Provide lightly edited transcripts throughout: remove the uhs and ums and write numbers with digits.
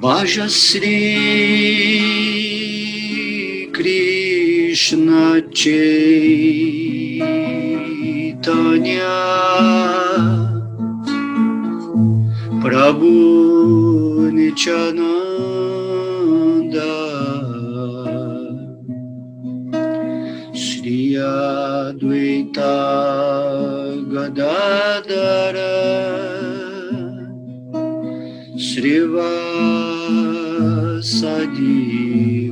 Bhaja Sri Krishna Chaitanya Prabhu Nityananda Shri Advaita Gadadara Srivasadi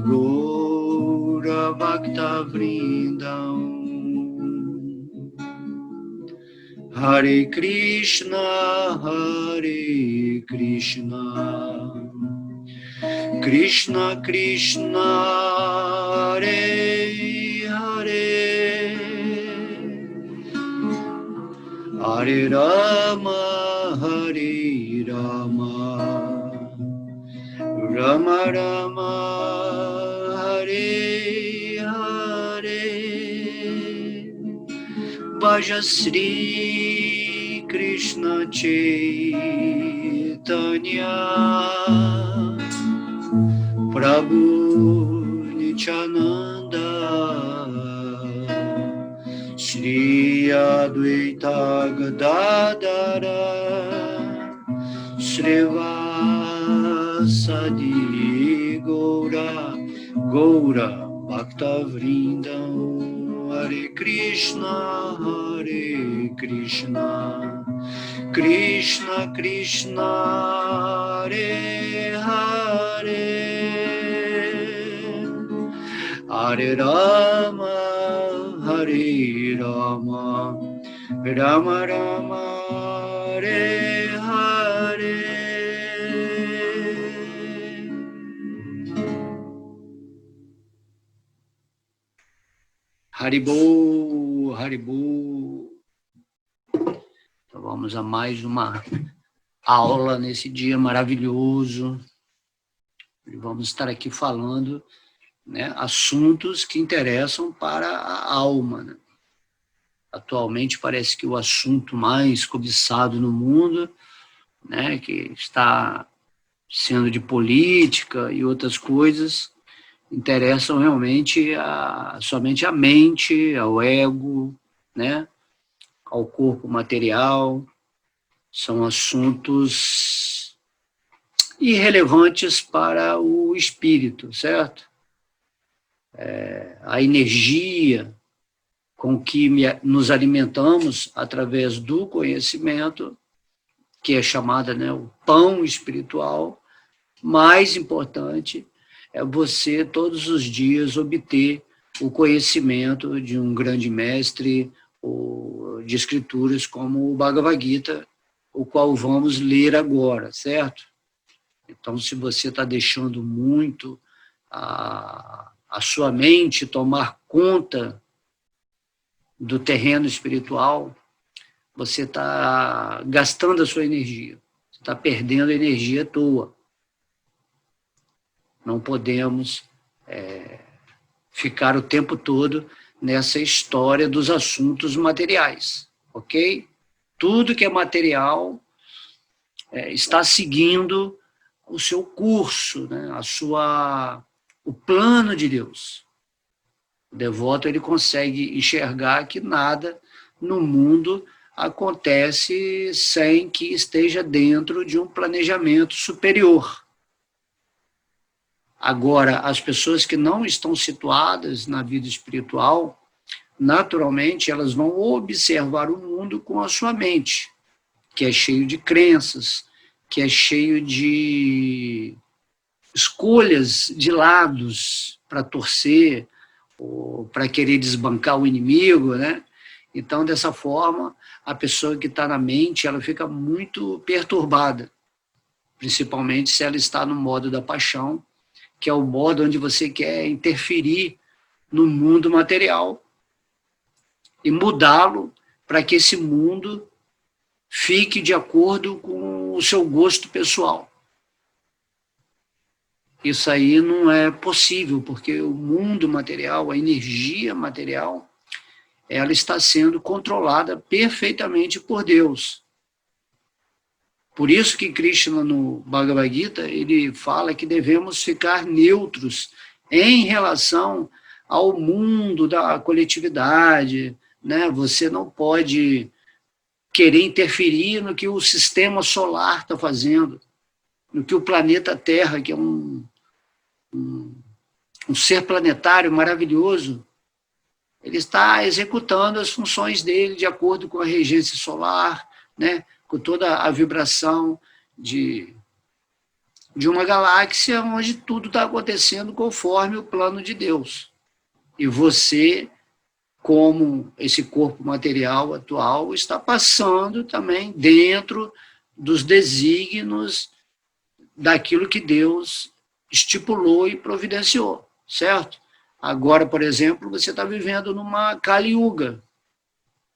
Gaura Bhakta Vrindam Hare Krishna Krishna Krishna Hare Hare Hare Rama Hare Rama Rama Rama Hare Hare Bhaja Sri Krishna Chaitanya Prabhu Nityananda Shri Advaita Gadadara Srivasadi Gaura Bhakta Vrindam Hare Krishna Krishna Krishna Hare Hare Hare Rama Hare Rama Rama Rama Hare Hare Haribo, Haribo. Então vamos a mais uma aula nesse dia maravilhoso. E vamos estar aqui falando, né, assuntos que interessam para a alma, né? Atualmente parece que o assunto mais cobiçado no mundo, né, que está sendo de política e outras coisas, interessam realmente somente à mente, ao ego, né, ao corpo material. São assuntos irrelevantes para o espírito, certo? A energia com que nos alimentamos através do conhecimento, que é chamada, né, o pão espiritual, mais importante é você todos os dias obter o conhecimento de um grande mestre ou de escrituras como o Bhagavad Gita, o qual vamos ler agora, certo? Então, se você está deixando muito a sua mente tomar conta do terreno espiritual, você está gastando a sua energia, você está perdendo energia à toa. Não podemos ficar o tempo todo nessa história dos assuntos materiais, ok? Tudo que é material está seguindo o seu curso, né? O plano de Deus. O devoto ele consegue enxergar que nada no mundo acontece sem que esteja dentro de um planejamento superior. Agora, as pessoas que não estão situadas na vida espiritual, naturalmente, elas vão observar o mundo com a sua mente, que é cheio de crenças, que é cheio de escolhas de lados para torcer, ou para querer desbancar o inimigo, né? Então, dessa forma, a pessoa que está na mente, ela fica muito perturbada, principalmente se ela está no modo da paixão, que é o modo onde você quer interferir no mundo material e mudá-lo para que esse mundo fique de acordo com o seu gosto pessoal. Isso aí não é possível, porque o mundo material, a energia material, ela está sendo controlada perfeitamente por Deus. Por isso que Krishna, no Bhagavad Gita, ele fala que devemos ficar neutros em relação ao mundo da coletividade, né? Você não pode querer interferir no que o sistema solar está fazendo, no que o planeta Terra, que é um ser planetário maravilhoso, ele está executando as funções dele de acordo com a regência solar, né? Com toda a vibração de uma galáxia onde tudo está acontecendo conforme o plano de Deus. E você, como esse corpo material atual, está passando também dentro dos desígnios daquilo que Deus estipulou e providenciou, certo? Agora, por exemplo, você está vivendo numa Kali Yuga.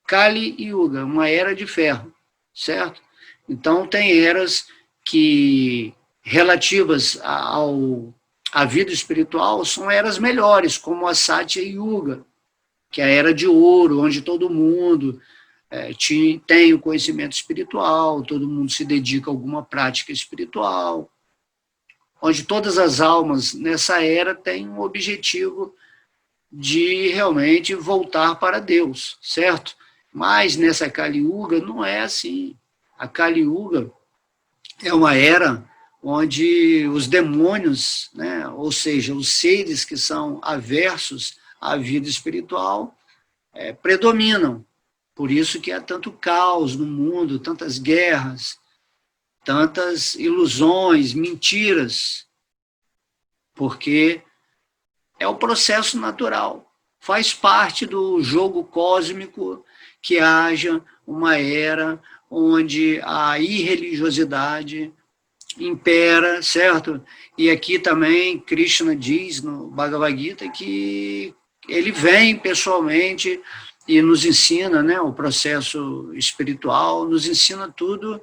Kali Yuga, uma era de ferro, certo? Então, tem eras que, relativas à vida espiritual, são eras melhores, como a Satya Yuga, que é a era de ouro, onde todo mundo tem o conhecimento espiritual, todo mundo se dedica a alguma prática espiritual, onde todas as almas nessa era têm um objetivo de realmente voltar para Deus, certo? Mas nessa Kali Yuga não é assim. A Kali Yuga é uma era onde os demônios, né, ou seja, os seres que são aversos à vida espiritual, predominam. Por isso que há tanto caos no mundo, tantas guerras, tantas ilusões, mentiras, porque é o processo natural. Faz parte do jogo cósmico que haja uma era onde a irreligiosidade impera, certo? E aqui também Krishna diz no Bhagavad Gita que ele vem pessoalmente e nos ensina, né, o processo espiritual, nos ensina tudo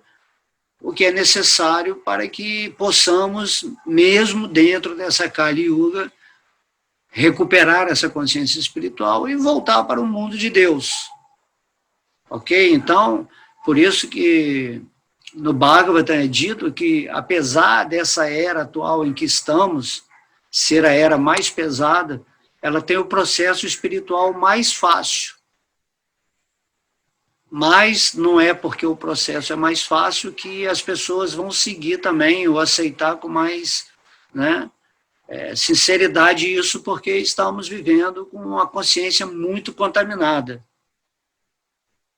o que é necessário para que possamos, mesmo dentro dessa Kali Yuga, recuperar essa consciência espiritual e voltar para o mundo de Deus. Ok? Então, por isso que no Bhagavatam é dito que, apesar dessa era atual em que estamos, ser a era mais pesada, ela tem o processo espiritual mais fácil. Mas não é porque o processo é mais fácil que as pessoas vão seguir também ou aceitar com mais, né, sinceridade isso, porque estamos vivendo com uma consciência muito contaminada.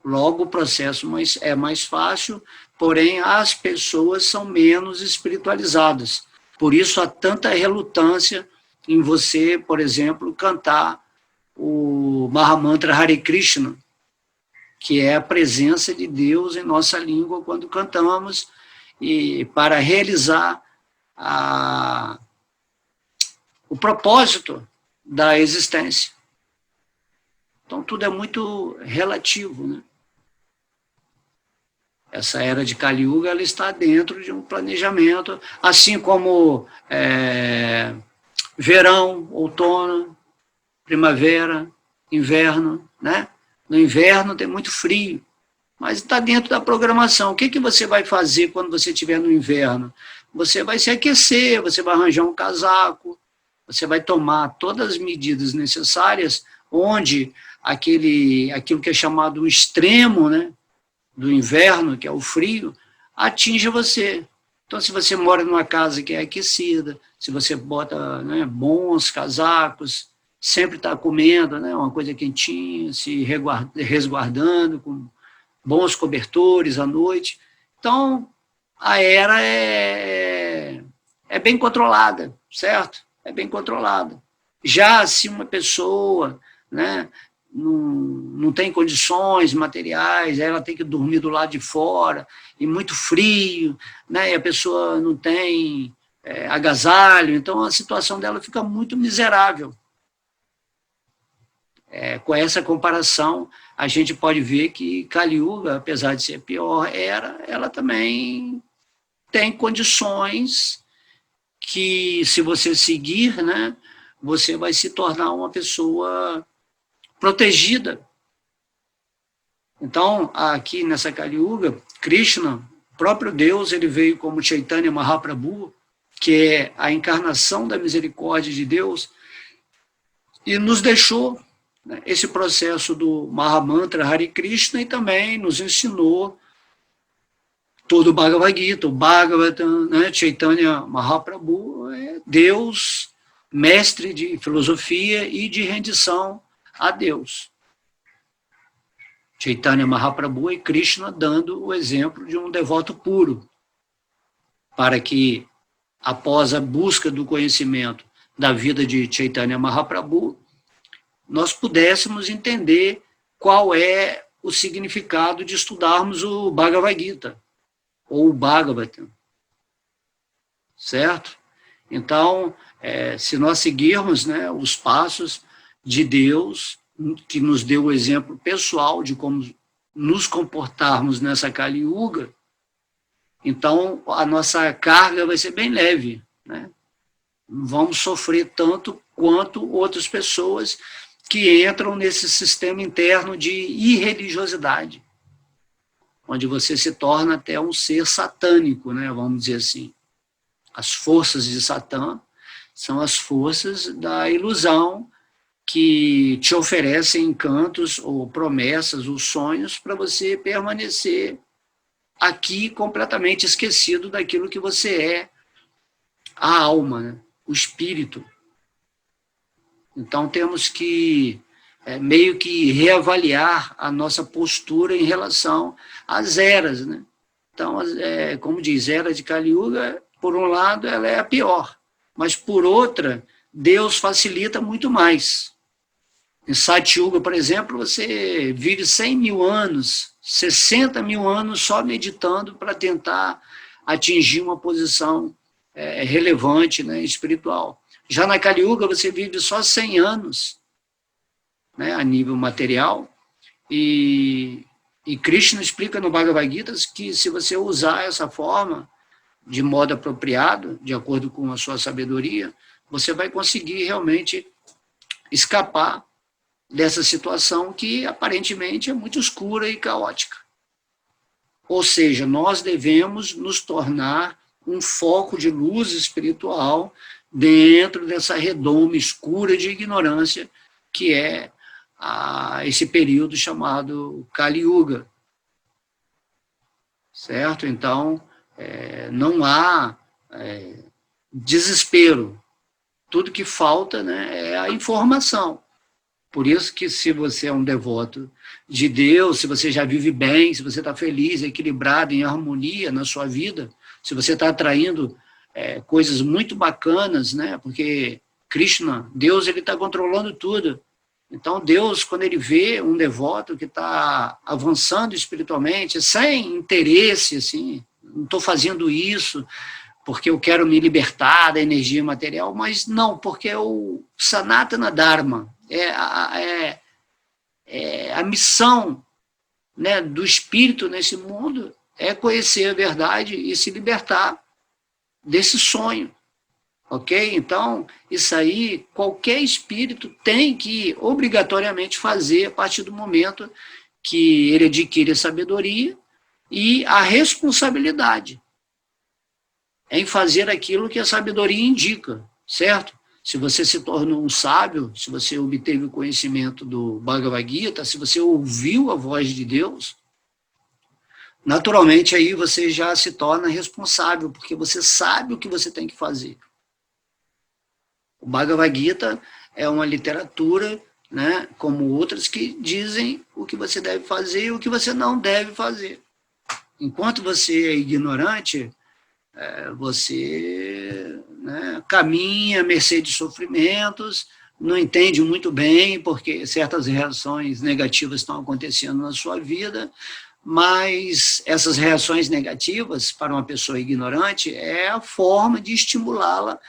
Logo, o processo é mais fácil, porém as pessoas são menos espiritualizadas. Por isso há tanta relutância em você, por exemplo, cantar o Mahamantra Hare Krishna, que é a presença de Deus em nossa língua quando cantamos, e para realizar o propósito da existência. Então, tudo é muito relativo, né? Essa era de Kali Yuga, ela está dentro de um planejamento, assim como verão, outono, primavera, inverno, né? No inverno tem muito frio, mas está dentro da programação. O que você vai fazer quando você estiver no inverno? Você vai se aquecer, você vai arranjar um casaco, você vai tomar todas as medidas necessárias, onde aquilo que é chamado o extremo, né, do inverno, que é o frio, atinge você. Então, se você mora numa casa que é aquecida, se você bota, né, bons casacos, sempre está comendo, né, uma coisa quentinha, se resguardando, com bons cobertores à noite. Então, a era é bem controlada, certo? É bem controlada. Já se uma pessoa, né, não tem condições materiais, ela tem que dormir do lado de fora, e muito frio, né, e a pessoa não tem agasalho, então a situação dela fica muito miserável. Com essa comparação, a gente pode ver que Kali Yuga, apesar de ser a pior era, ela também tem condições que, se você seguir, né, você vai se tornar uma pessoa protegida. Então, aqui nessa Kali Yuga, Krishna, próprio Deus, ele veio como Chaitanya Mahaprabhu, que é a encarnação da misericórdia de Deus, e nos deixou, né, esse processo do Mahamantra Hare Krishna, e também nos ensinou todo o Bhagavad Gita, o Bhagavatam, né, Chaitanya Mahaprabhu é Deus, mestre de filosofia e de rendição a Deus. Chaitanya Mahaprabhu é Krishna dando o exemplo de um devoto puro, para que, após a busca do conhecimento da vida de Chaitanya Mahaprabhu, nós pudéssemos entender qual é o significado de estudarmos o Bhagavad Gita, ou o Bhagavatam, certo? Então, se nós seguirmos, né, os passos de Deus, que nos deu o exemplo pessoal de como nos comportarmos nessa Kali Yuga, então a nossa carga vai ser bem leve, né? Não vamos sofrer tanto quanto outras pessoas que entram nesse sistema interno de irreligiosidade, onde você se torna até um ser satânico, né, vamos dizer assim. As forças de Satã são as forças da ilusão que te oferecem encantos ou promessas ou sonhos para você permanecer aqui completamente esquecido daquilo que você é, a alma, né, o espírito. Então temos que meio que reavaliar a nossa postura em relação às eras, né? Então, como diz, a era de Kali Yuga, por um lado, ela é a pior, mas por outra, Deus facilita muito mais. Em Satyuga, por exemplo, você vive 100 mil anos, 60 mil anos só meditando para tentar atingir uma posição relevante, né, espiritual. Já na Kali Yuga, você vive só 100 anos, né, a nível material, e Krishna explica no Bhagavad Gita que se você usar essa forma de modo apropriado, de acordo com a sua sabedoria, você vai conseguir realmente escapar dessa situação que aparentemente é muito escura e caótica. Ou seja, nós devemos nos tornar um foco de luz espiritual dentro dessa redoma escura de ignorância que é esse período chamado Kali Yuga. Certo? Então, não há desespero. Tudo que falta, né, é a informação. Por isso que se você é um devoto de Deus, se você já vive bem, se você está feliz, equilibrado, em harmonia na sua vida, se você está atraindo coisas muito bacanas, né, porque Krishna, Deus, ele está controlando tudo. Então, Deus, quando ele vê um devoto que está avançando espiritualmente, sem interesse, assim, não estou fazendo isso porque eu quero me libertar da energia material, mas não, porque é o Sanatana Dharma, a missão, né, do espírito nesse mundo é conhecer a verdade e se libertar desse sonho. Ok? Então, isso aí, qualquer espírito tem que obrigatoriamente fazer a partir do momento que ele adquire a sabedoria e a responsabilidade em fazer aquilo que a sabedoria indica, certo? Se você se tornou um sábio, se você obteve o conhecimento do Bhagavad Gita, se você ouviu a voz de Deus, naturalmente aí você já se torna responsável, porque você sabe o que você tem que fazer. O Bhagavad Gita é uma literatura, né, como outras, que dizem o que você deve fazer e o que você não deve fazer. Enquanto você é ignorante, você, né, caminha à mercê de sofrimentos, não entende muito bem porque certas reações negativas estão acontecendo na sua vida, mas essas reações negativas, para uma pessoa ignorante, é a forma de estimulá-la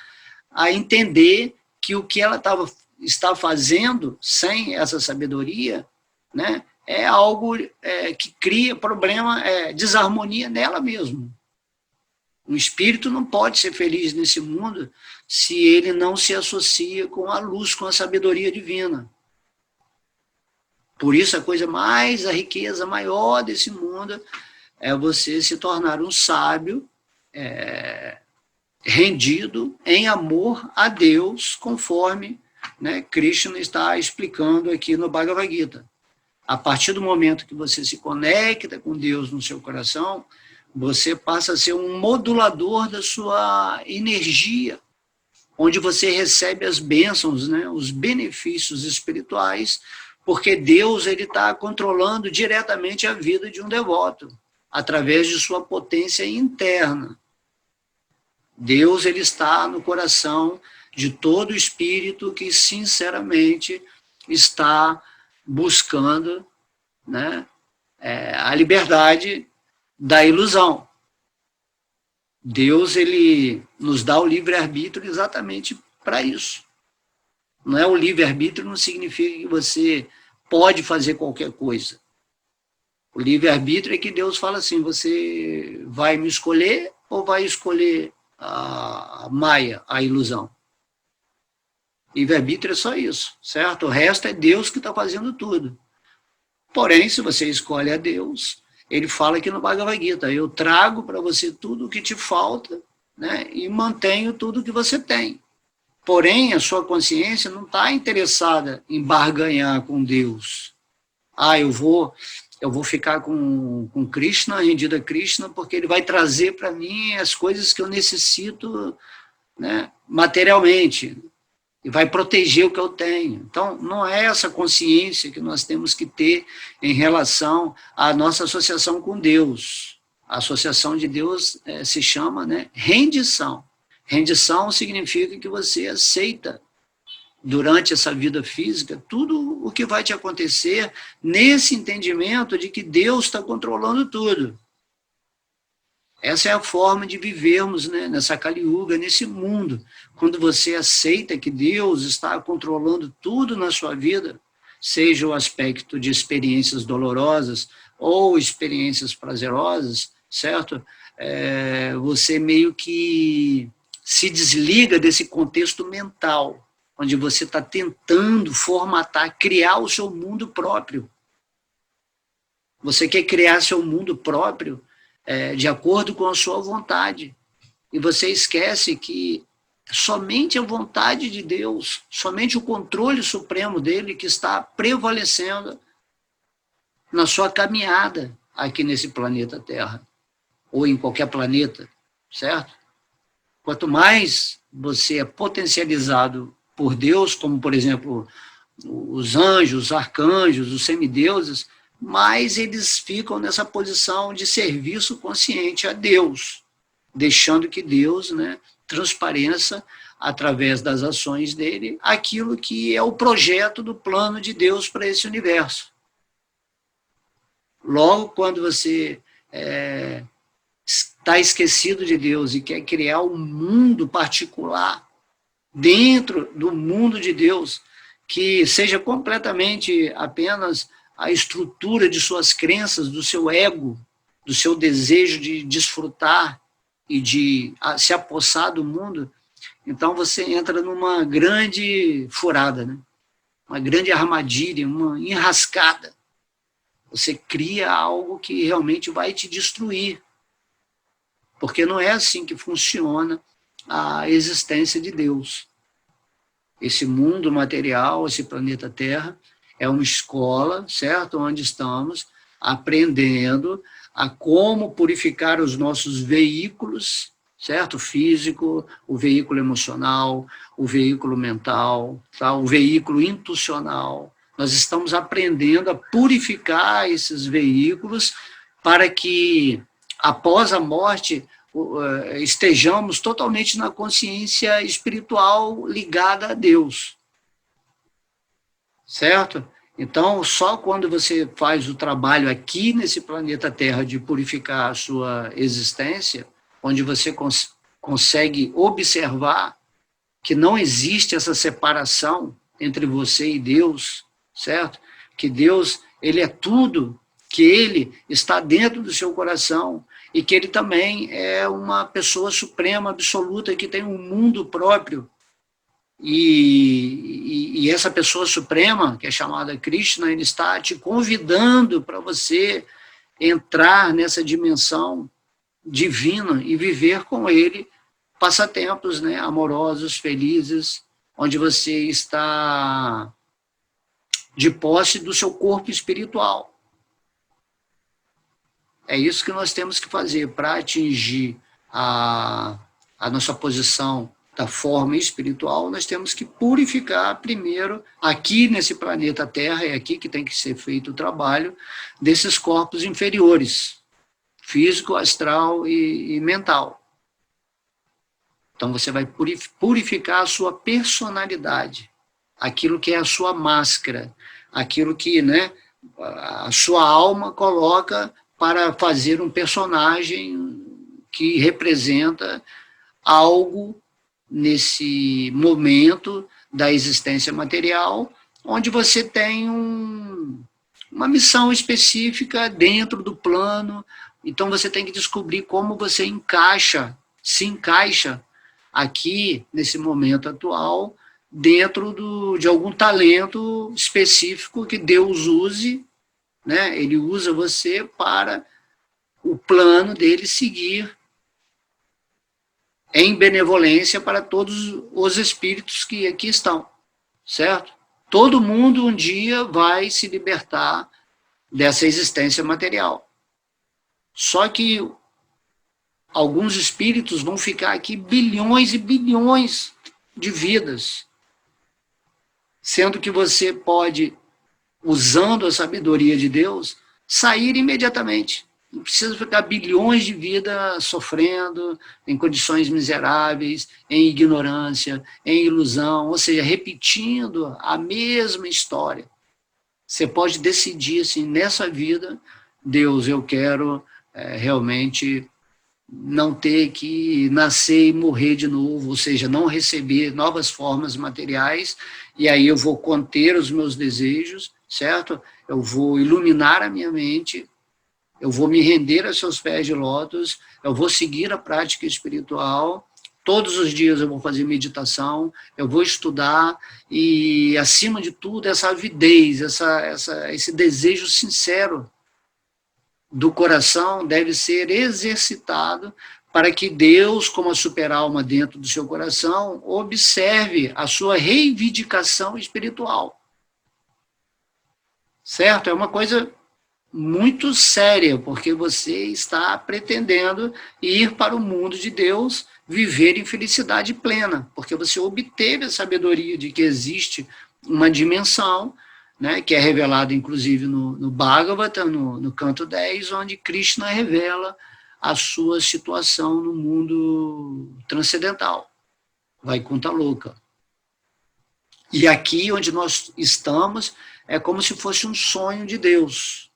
a entender que o que ela está fazendo sem essa sabedoria, né, é algo que cria problema, desarmonia nela mesma. Um espírito não pode ser feliz nesse mundo se ele não se associa com a luz, com a sabedoria divina. Por isso, a riqueza maior desse mundo é você se tornar um sábio rendido em amor a Deus, conforme, né, Krishna está explicando aqui no Bhagavad Gita. A partir do momento que você se conecta com Deus no seu coração, você passa a ser um modulador da sua energia, onde você recebe as bênçãos, né, os benefícios espirituais, porque Deus está controlando diretamente a vida de um devoto, através de sua potência interna. Deus está no coração de todo espírito que, sinceramente, está buscando, né, a liberdade da ilusão. Deus, ele nos dá o livre-arbítrio exatamente para isso. Não é o livre-arbítrio, não significa que você pode fazer qualquer coisa. O livre-arbítrio é que Deus fala assim, você vai me escolher ou vai escolher a Maya, a ilusão? Livre-arbítrio é só isso, certo? O resto é Deus que está fazendo tudo. Porém, se você escolhe a Deus, ele fala aqui no Bhagavad Gita, eu trago para você tudo o que te falta, né, e mantenho tudo o que você tem. Porém, a sua consciência não está interessada em barganhar com Deus. Eu vou ficar com Krishna, rendido a Krishna, porque ele vai trazer para mim as coisas que eu necessito, né, materialmente, e vai proteger o que eu tenho. Então, não é essa consciência que nós temos que ter em relação à nossa associação com Deus. A associação de Deus se chama, né, rendição. Rendição significa que você aceita, durante essa vida física, tudo o que vai te acontecer nesse entendimento de que Deus está controlando tudo. Essa é a forma de vivermos, né, nessa Kali Yuga, nesse mundo. Quando você aceita que Deus está controlando tudo na sua vida, seja o aspecto de experiências dolorosas ou experiências prazerosas, certo? Você meio que se desliga desse contexto mental, onde você está tentando formatar, criar o seu mundo próprio. Você quer criar seu mundo próprio de acordo com a sua vontade. E você esquece que somente a vontade de Deus, somente o controle supremo dele que está prevalecendo na sua caminhada aqui nesse planeta Terra, ou em qualquer planeta, certo? Quanto mais você é potencializado por Deus, como, por exemplo, os anjos, os arcanjos, os semideuses, mais eles ficam nessa posição de serviço consciente a Deus, deixando que Deus, né, transpareça, através das ações dele, aquilo que é o projeto do plano de Deus para esse universo. Logo, quando você está esquecido de Deus e quer criar um mundo particular dentro do mundo de Deus, que seja completamente apenas a estrutura de suas crenças, do seu ego, do seu desejo de desfrutar e de se apossar do mundo, então você entra numa grande furada, né? Uma grande armadilha, uma enrascada. Você cria algo que realmente vai te destruir, porque não é assim que funciona a existência de Deus. Esse mundo material, esse planeta Terra, é uma escola, certo? Onde estamos aprendendo a como purificar os nossos veículos, certo? O físico, o veículo emocional, o veículo mental, tá? O veículo intuicional. Nós estamos aprendendo a purificar esses veículos para que, após a morte, estejamos totalmente na consciência espiritual ligada a Deus. Certo? Então, só quando você faz o trabalho aqui nesse planeta Terra de purificar a sua existência, onde você consegue observar que não existe essa separação entre você e Deus, certo? Que Deus, ele é tudo, que ele está dentro do seu coração e que ele também é uma pessoa suprema, absoluta, que tem um mundo próprio. E essa pessoa suprema, que é chamada Krishna, ele está te convidando para você entrar nessa dimensão divina e viver com ele passatempos, né, amorosos, felizes, onde você está de posse do seu corpo espiritual. É isso que nós temos que fazer para atingir a nossa posição da forma espiritual. Nós temos que purificar primeiro, aqui nesse planeta Terra, é aqui que tem que ser feito o trabalho desses corpos inferiores, físico, astral e mental. Então você vai purificar a sua personalidade, aquilo que é a sua máscara, aquilo que, né, a sua alma coloca para fazer um personagem que representa algo nesse momento da existência material, onde você tem uma missão específica dentro do plano. Então você tem que descobrir como você se encaixa aqui, nesse momento atual, dentro de algum talento específico que Deus use, né? Ele usa você para o plano dele seguir em benevolência para todos os espíritos que aqui estão, certo? Todo mundo um dia vai se libertar dessa existência material. Só que alguns espíritos vão ficar aqui bilhões e bilhões de vidas, sendo que você pode, usando a sabedoria de Deus, sair imediatamente. Não precisa ficar bilhões de vidas sofrendo, em condições miseráveis, em ignorância, em ilusão, ou seja, repetindo a mesma história. Você pode decidir assim, nessa vida, Deus, eu quero realmente não ter que nascer e morrer de novo, ou seja, não receber novas formas materiais, e aí eu vou conter os meus desejos, certo? Eu vou iluminar a minha mente, eu vou me render a seus pés de lótus, eu vou seguir a prática espiritual, todos os dias eu vou fazer meditação, eu vou estudar, e acima de tudo essa avidez, esse desejo sincero do coração deve ser exercitado para que Deus, como a superalma dentro do seu coração, observe a sua reivindicação espiritual. Certo? É uma coisa muito séria, porque você está pretendendo ir para o mundo de Deus, viver em felicidade plena, porque você obteve a sabedoria de que existe uma dimensão, né, que é revelada inclusive no Bhagavata, no canto 10, onde Krishna revela a sua situação no mundo transcendental, Vaikuntha Loka. E aqui onde nós estamos é como se fosse um sonho de Deus.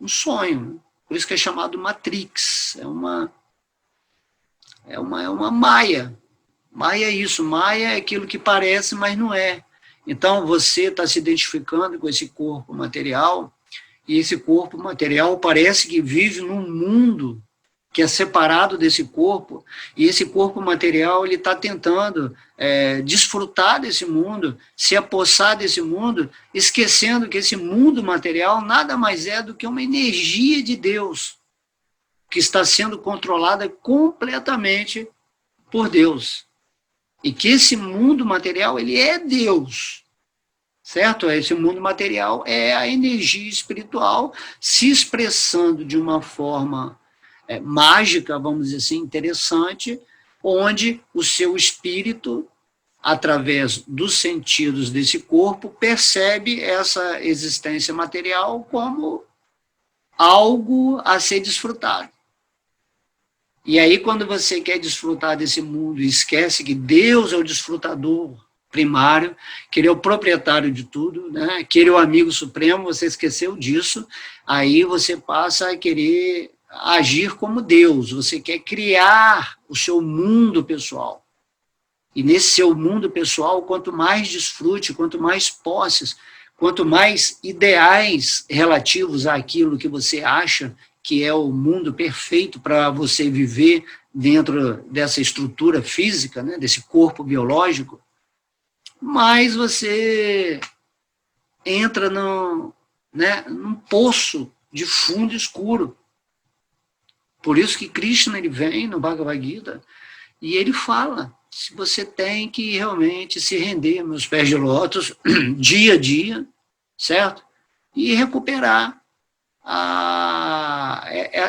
Um sonho. Por isso que é chamado Matrix. É uma maia. Maia é isso. Maia é aquilo que parece, mas não é. Então você está se identificando com esse corpo material, e esse corpo material parece que vive num mundo que é separado desse corpo, e esse corpo material ele está tentando desfrutar desse mundo, se apossar desse mundo, esquecendo que esse mundo material nada mais é do que uma energia de Deus, que está sendo controlada completamente por Deus. E que esse mundo material ele é Deus, certo? Esse mundo material é a energia espiritual se expressando de uma forma mágica, vamos dizer assim, interessante, onde o seu espírito, através dos sentidos desse corpo, percebe essa existência material como algo a ser desfrutado. E aí, quando você quer desfrutar desse mundo e esquece que Deus é o desfrutador primário, que ele é o proprietário de tudo, né? Que ele é o amigo supremo, você esqueceu disso, aí você passa a querer agir como Deus, você quer criar o seu mundo pessoal. E nesse seu mundo pessoal, quanto mais desfrute, quanto mais posses, quanto mais ideais relativos àquilo que você acha que é o mundo perfeito para você viver dentro dessa estrutura física, né, desse corpo biológico, mais você entra num poço de fundo escuro. Por isso que Krishna ele vem no Bhagavad Gita e ele fala, se você tem que realmente se render aos meus pés de lótus dia a dia, certo? E recuperar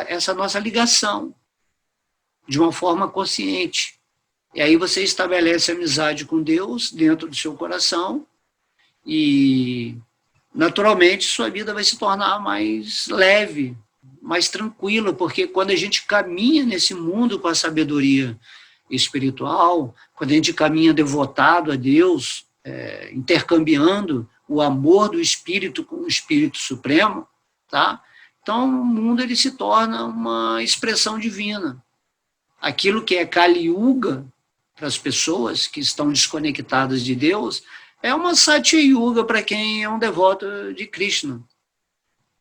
essa nossa ligação de uma forma consciente. E aí você estabelece amizade com Deus dentro do seu coração e, naturalmente, sua vida vai se tornar mais leve, mais tranquila, porque quando a gente caminha nesse mundo com a sabedoria espiritual, quando a gente caminha devotado a Deus, intercambiando o amor do Espírito com o Espírito Supremo, tá? Então o mundo ele se torna uma expressão divina. Aquilo que é Kali Yuga, para as pessoas que estão desconectadas de Deus, é uma Satya Yuga para quem é um devoto de Krishna.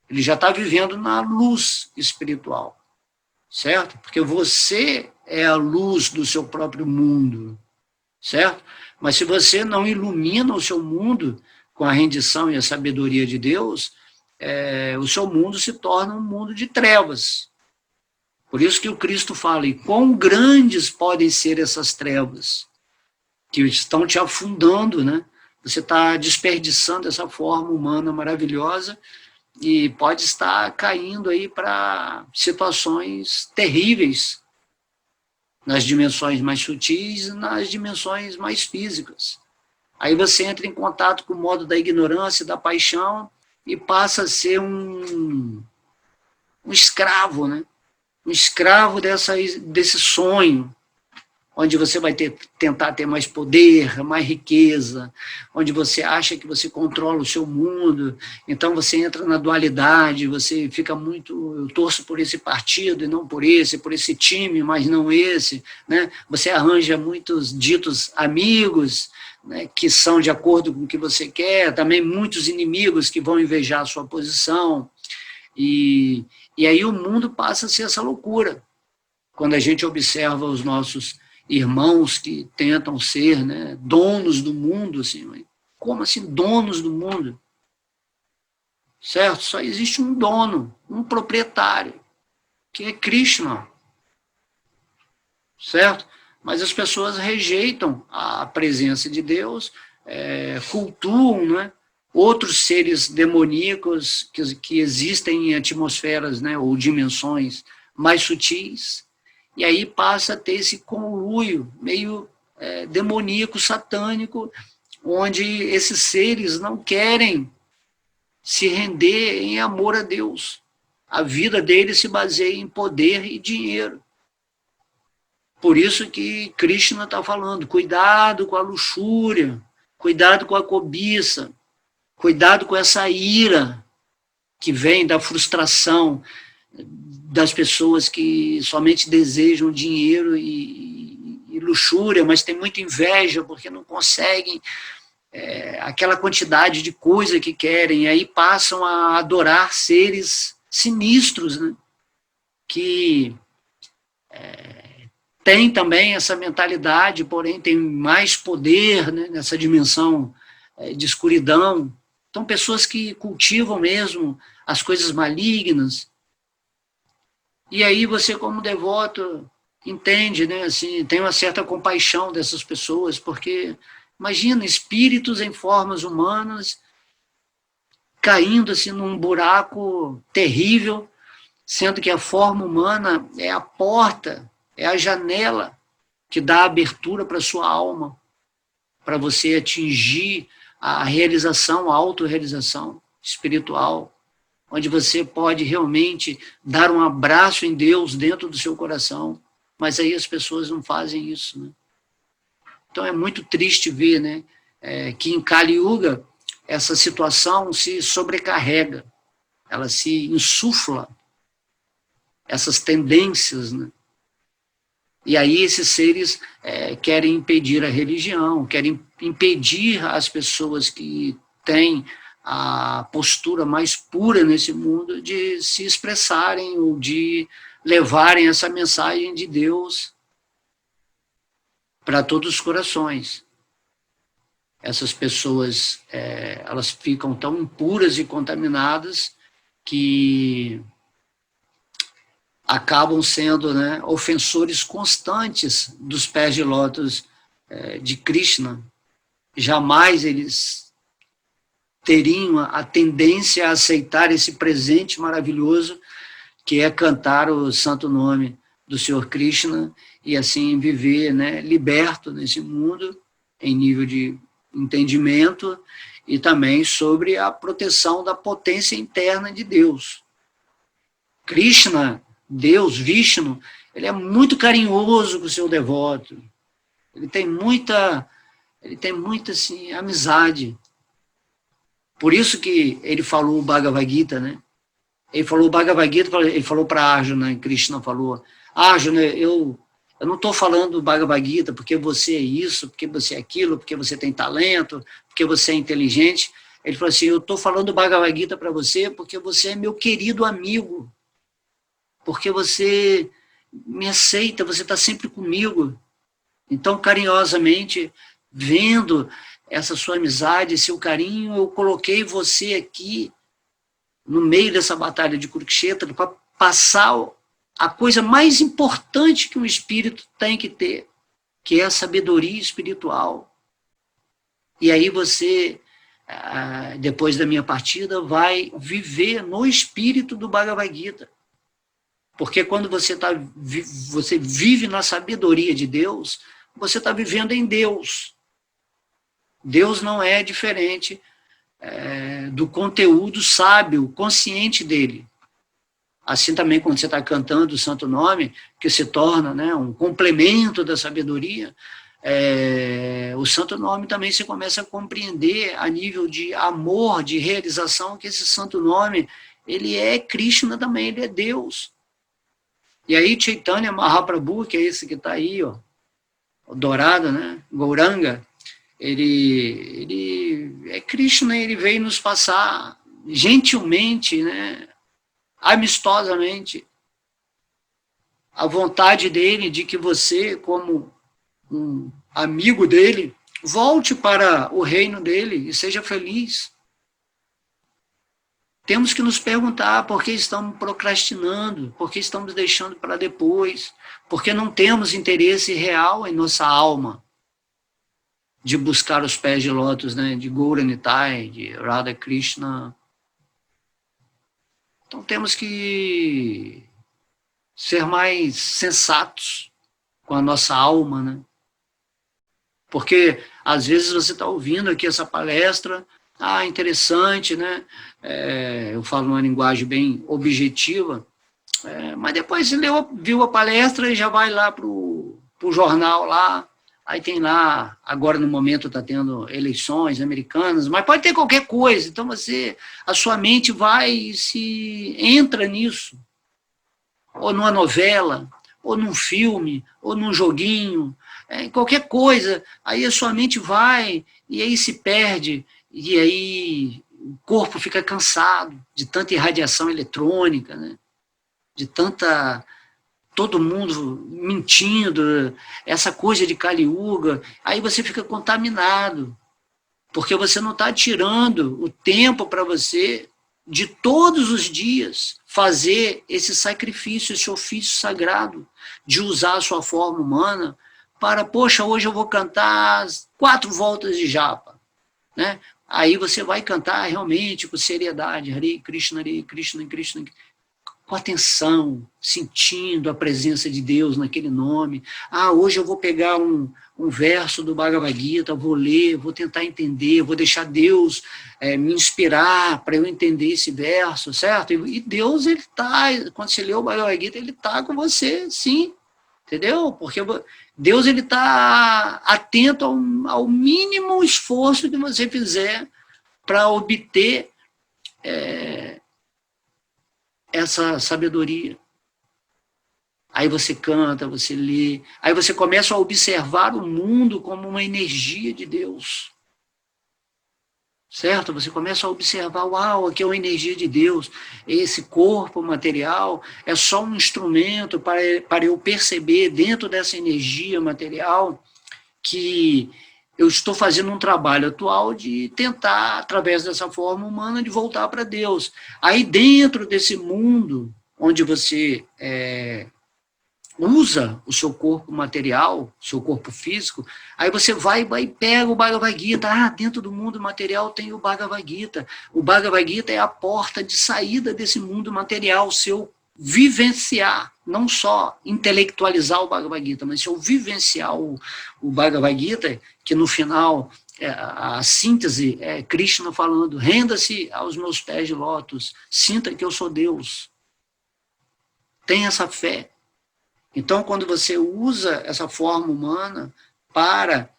Ele já está vivendo na luz espiritual, certo? Porque você é a luz do seu próprio mundo, certo? Mas se você não ilumina o seu mundo com a rendição e a sabedoria de Deus, o seu mundo se torna um mundo de trevas. Por isso que o Cristo fala, e quão grandes podem ser essas trevas, que estão te afundando, né? Você está desperdiçando essa forma humana maravilhosa e pode estar caindo aí para situações terríveis nas dimensões mais sutis e nas dimensões mais físicas. Aí você entra em contato com o modo da ignorância, da paixão e passa a ser um escravo, né? Um escravo desse sonho, onde você vai tentar ter mais poder, mais riqueza, onde você acha que você controla o seu mundo, então você entra na dualidade, você fica muito, eu torço por esse partido e não por esse time, mas não esse, né? Você arranja muitos ditos amigos, né, que são de acordo com o que você quer, também muitos inimigos que vão invejar a sua posição, e aí o mundo passa a ser essa loucura, quando a gente observa os nossos irmãos que tentam ser, né, donos do mundo, assim, como assim donos do mundo? Certo? Só existe um dono, um proprietário, que é Krishna, certo? Mas as pessoas rejeitam a presença de Deus, cultuam, né, outros seres demoníacos que existem em atmosferas, né, ou dimensões mais sutis, e aí passa a ter esse conluio meio demoníaco, satânico, onde esses seres não querem se render em amor a Deus. A vida deles se baseia em poder e dinheiro. Por isso que Krishna está falando, cuidado com a luxúria, cuidado com a cobiça, cuidado com essa ira que vem da frustração das pessoas que somente desejam dinheiro e luxúria, mas tem muita inveja porque não conseguem aquela quantidade de coisa que querem, e aí passam a adorar seres sinistros, né? Que tem também essa mentalidade, porém tem mais poder, né, nessa dimensão de escuridão. Então, pessoas que cultivam mesmo as coisas malignas. E aí você, como devoto, entende, né, assim, tem uma certa compaixão dessas pessoas, porque, imagina, espíritos em formas humanas caindo assim, num buraco terrível, sendo que a forma humana é a porta, é a janela que dá abertura para a sua alma, para você atingir a realização, a autorrealização espiritual, onde você pode realmente dar um abraço em Deus dentro do seu coração, mas aí as pessoas não fazem isso, né? Então é muito triste ver, né, que em Kali Yuga essa situação se sobrecarrega, ela se insufla, essas tendências, né? E aí esses seres querem impedir a religião, querem impedir as pessoas que têm a postura mais pura nesse mundo de se expressarem ou de levarem essa mensagem de Deus para todos os corações. Essas pessoas, elas ficam tão impuras e contaminadas que acabam sendo, né, ofensores constantes dos pés de lótus de Krishna. Jamais eles teriam a tendência a aceitar esse presente maravilhoso que é cantar o santo nome do Senhor Krishna e assim viver, né, liberto nesse mundo, em nível de entendimento, e também sobre a proteção da potência interna de Deus. Krishna, Deus, Vishnu, ele é muito carinhoso com o seu devoto. Ele tem muita assim, amizade. Por isso que ele falou o Bhagavad Gita, né? Ele falou o Bhagavad Gita, ele falou para Arjuna, e Krishna falou: Arjuna, eu não estou falando o Bhagavad Gita porque você é isso, porque você é aquilo, porque você tem talento, porque você é inteligente. Ele falou assim: eu estou falando o Bhagavad Gita para você porque você é meu querido amigo, porque você me aceita, você está sempre comigo. Então, carinhosamente, vendo essa sua amizade, seu carinho, eu coloquei você aqui no meio dessa batalha de Kurukshetra para passar a coisa mais importante que um espírito tem que ter, que é a sabedoria espiritual. E aí você, depois da minha partida, vai viver no espírito do Bhagavad Gita. Porque quando você vive na sabedoria de Deus, você está vivendo em Deus. Deus não é diferente do conteúdo sábio, consciente dele. Assim também quando você está cantando o santo nome, que se torna, né, um complemento da sabedoria, o santo nome também você começa a compreender a nível de amor, de realização, que esse santo nome, ele é Krishna também, ele é Deus. E aí Chaitanya Mahaprabhu, que é esse que está aí, ó, o dourado, né, Gauranga, ele é Krishna, ele veio nos passar gentilmente, né, amistosamente, a vontade dele de que você, como um amigo dele, volte para o reino dele e seja feliz. Temos que nos perguntar por que estamos procrastinando, por que estamos deixando para depois, porque não temos interesse real em nossa alma de buscar os pés de lótus, né, de Gauranitai, de Radha Krishna. Então temos que ser mais sensatos com a nossa alma, né? Porque às vezes você está ouvindo aqui essa palestra, interessante, né? Eu falo uma linguagem bem objetiva, mas depois você viu a palestra e já vai lá para o jornal lá, aí tem lá, agora no momento está tendo eleições americanas, mas pode ter qualquer coisa, então a sua mente entra nisso, ou numa novela, ou num filme, ou num joguinho, qualquer coisa, aí a sua mente vai, e aí se perde, e aí o corpo fica cansado de tanta irradiação eletrônica, né? De tanta... todo mundo mentindo, essa coisa de Kali Yuga, aí você fica contaminado, porque você não está tirando o tempo para você, de todos os dias, fazer esse sacrifício, esse ofício sagrado, de usar a sua forma humana para, poxa, hoje eu vou cantar 4 voltas de japa, né? Aí você vai cantar realmente com seriedade, Hare Krishna, Krishna, com atenção, sentindo a presença de Deus naquele nome. Hoje eu vou pegar um verso do Bhagavad Gita, vou ler, vou tentar entender, vou deixar Deus me inspirar para eu entender esse verso, certo? E Deus, ele está, quando você lê o Bhagavad Gita, ele está com você, sim, entendeu? Porque Deus, ele está atento ao mínimo esforço que você fizer para obter essa sabedoria. Aí você canta, você lê, aí você começa a observar o mundo como uma energia de Deus. Certo? Você começa a observar, uau, aqui é uma energia de Deus, esse corpo material é só um instrumento para eu perceber dentro dessa energia material que eu estou fazendo um trabalho atual de tentar, através dessa forma humana, de voltar para Deus. Aí, dentro desse mundo onde você usa o seu corpo material, seu corpo físico, aí você vai e pega o Bhagavad Gita. Ah, dentro do mundo material tem o Bhagavad Gita. O Bhagavad Gita é a porta de saída desse mundo material, seu vivenciar, não só intelectualizar o Bhagavad Gita, mas seu vivenciar o Bhagavad Gita, que no final, a síntese é Krishna falando: renda-se aos meus pés de lótus, sinta que eu sou Deus. Tenha essa fé. Então, quando você usa essa forma humana para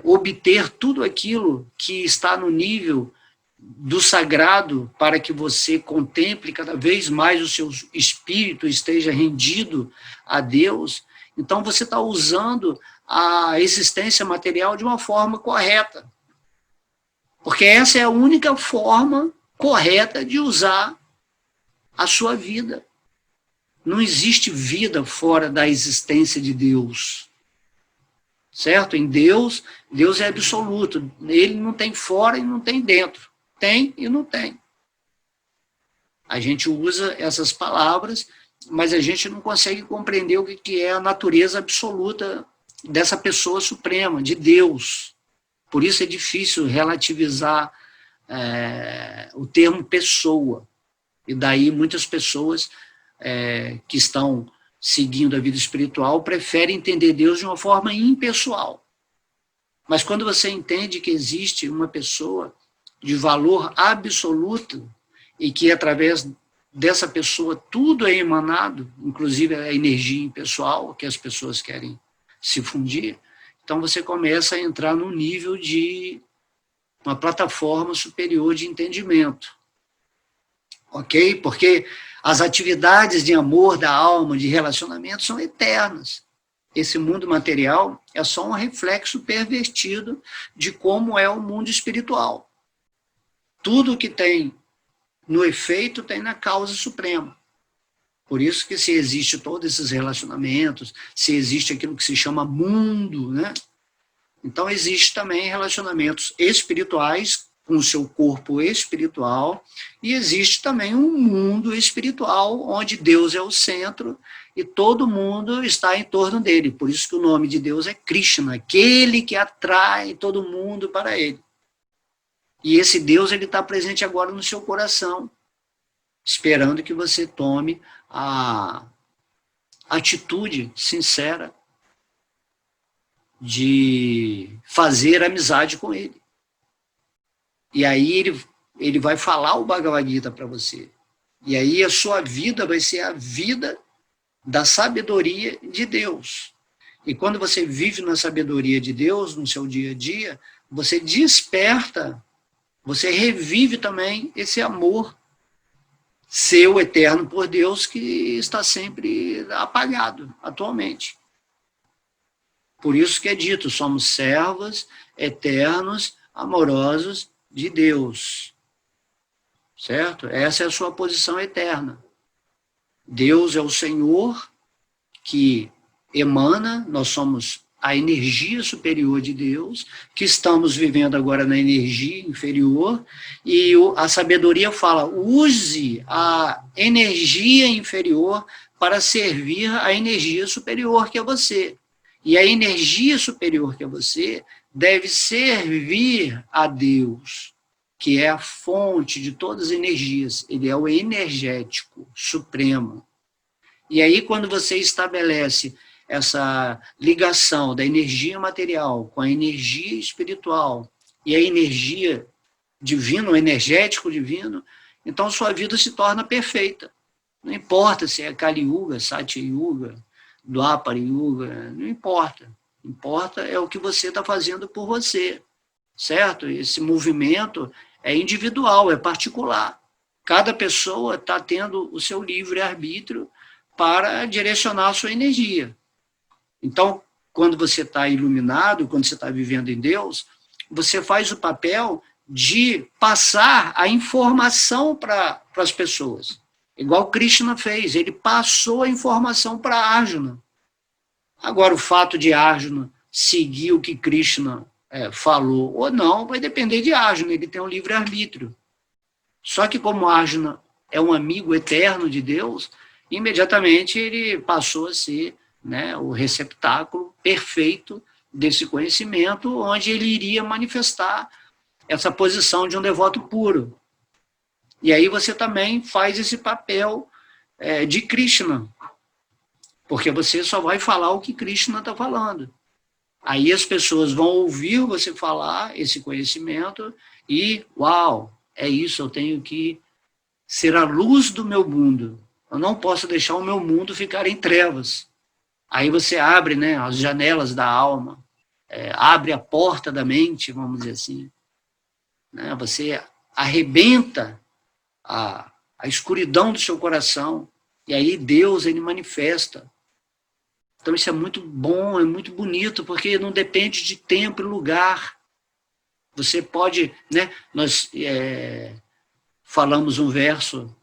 obter tudo aquilo que está no nível do sagrado, para que você contemple cada vez mais o seu espírito esteja rendido a Deus, então você está usando a existência material de uma forma correta. Porque essa é a única forma correta de usar a sua vida. Não existe vida fora da existência de Deus. Certo? Em Deus, Deus é absoluto. Ele não tem fora e não tem dentro. Tem e não tem. A gente usa essas palavras, mas a gente não consegue compreender o que é a natureza absoluta dessa pessoa suprema, de Deus. Por isso é difícil relativizar o termo pessoa. E daí muitas pessoas que estão seguindo a vida espiritual preferem entender Deus de uma forma impessoal. Mas quando você entende que existe uma pessoa de valor absoluto e que através dessa pessoa tudo é emanado, inclusive a energia impessoal, que as pessoas querem se fundir, então você começa a entrar num nível de uma plataforma superior de entendimento. Ok? Porque as atividades de amor da alma, de relacionamento, são eternas. Esse mundo material é só um reflexo pervertido de como é o mundo espiritual. Tudo que tem no efeito tem na causa suprema. Por isso que se existe todos esses relacionamentos, se existe aquilo que se chama mundo, né? Então existe também relacionamentos espirituais com o seu corpo espiritual, e existe também um mundo espiritual onde Deus é o centro e todo mundo está em torno dele. Por isso que o nome de Deus é Krishna, aquele que atrai todo mundo para ele. E esse Deus ele está presente agora no seu coração, esperando que você tome a atitude sincera de fazer amizade com ele. E aí ele vai falar o Bhagavad Gita para você. E aí a sua vida vai ser a vida da sabedoria de Deus. E quando você vive na sabedoria de Deus, no seu dia a dia, você desperta, você revive também esse amor seu eterno por Deus que está sempre apagado atualmente. Por isso que é dito, somos servos eternos, amorosos de Deus, certo? Essa é a sua posição eterna. Deus é o Senhor que emana, nós somos a energia superior de Deus, que estamos vivendo agora na energia inferior, e a sabedoria fala, use a energia inferior para servir a energia superior que é você. E a energia superior que é você deve servir a Deus, que é a fonte de todas as energias. Ele é o energético supremo. E aí, quando você estabelece essa ligação da energia material com a energia espiritual e a energia divina, o energético divino, então sua vida se torna perfeita. Não importa se é Kali Yuga, Satya Yuga, Dwapara Yuga, não importa. Importa é o que você está fazendo por você, certo? Esse movimento é individual, é particular. Cada pessoa está tendo o seu livre-arbítrio para direcionar a sua energia. Então, quando você está iluminado, quando você está vivendo em Deus, você faz o papel de passar a informação para as pessoas. Igual Krishna fez, ele passou a informação para Arjuna. Agora, o fato de Arjuna seguir o que Krishna falou ou não, vai depender de Arjuna, ele tem um livre-arbítrio. Só que como Arjuna é um amigo eterno de Deus, imediatamente ele passou a ser, né, o receptáculo perfeito desse conhecimento, onde ele iria manifestar essa posição de um devoto puro. E aí você também faz esse papel de Krishna, porque você só vai falar o que Krishna está falando. Aí as pessoas vão ouvir você falar esse conhecimento e, uau, é isso, eu tenho que ser a luz do meu mundo. Eu não posso deixar o meu mundo ficar em trevas. Aí você abre, né, as janelas da alma, abre a porta da mente, vamos dizer assim. Né, você arrebenta a escuridão do seu coração, e aí Deus, ele manifesta. Então isso é muito bom, é muito bonito, porque não depende de tempo e lugar. Você pode, né, nós falamos um verso,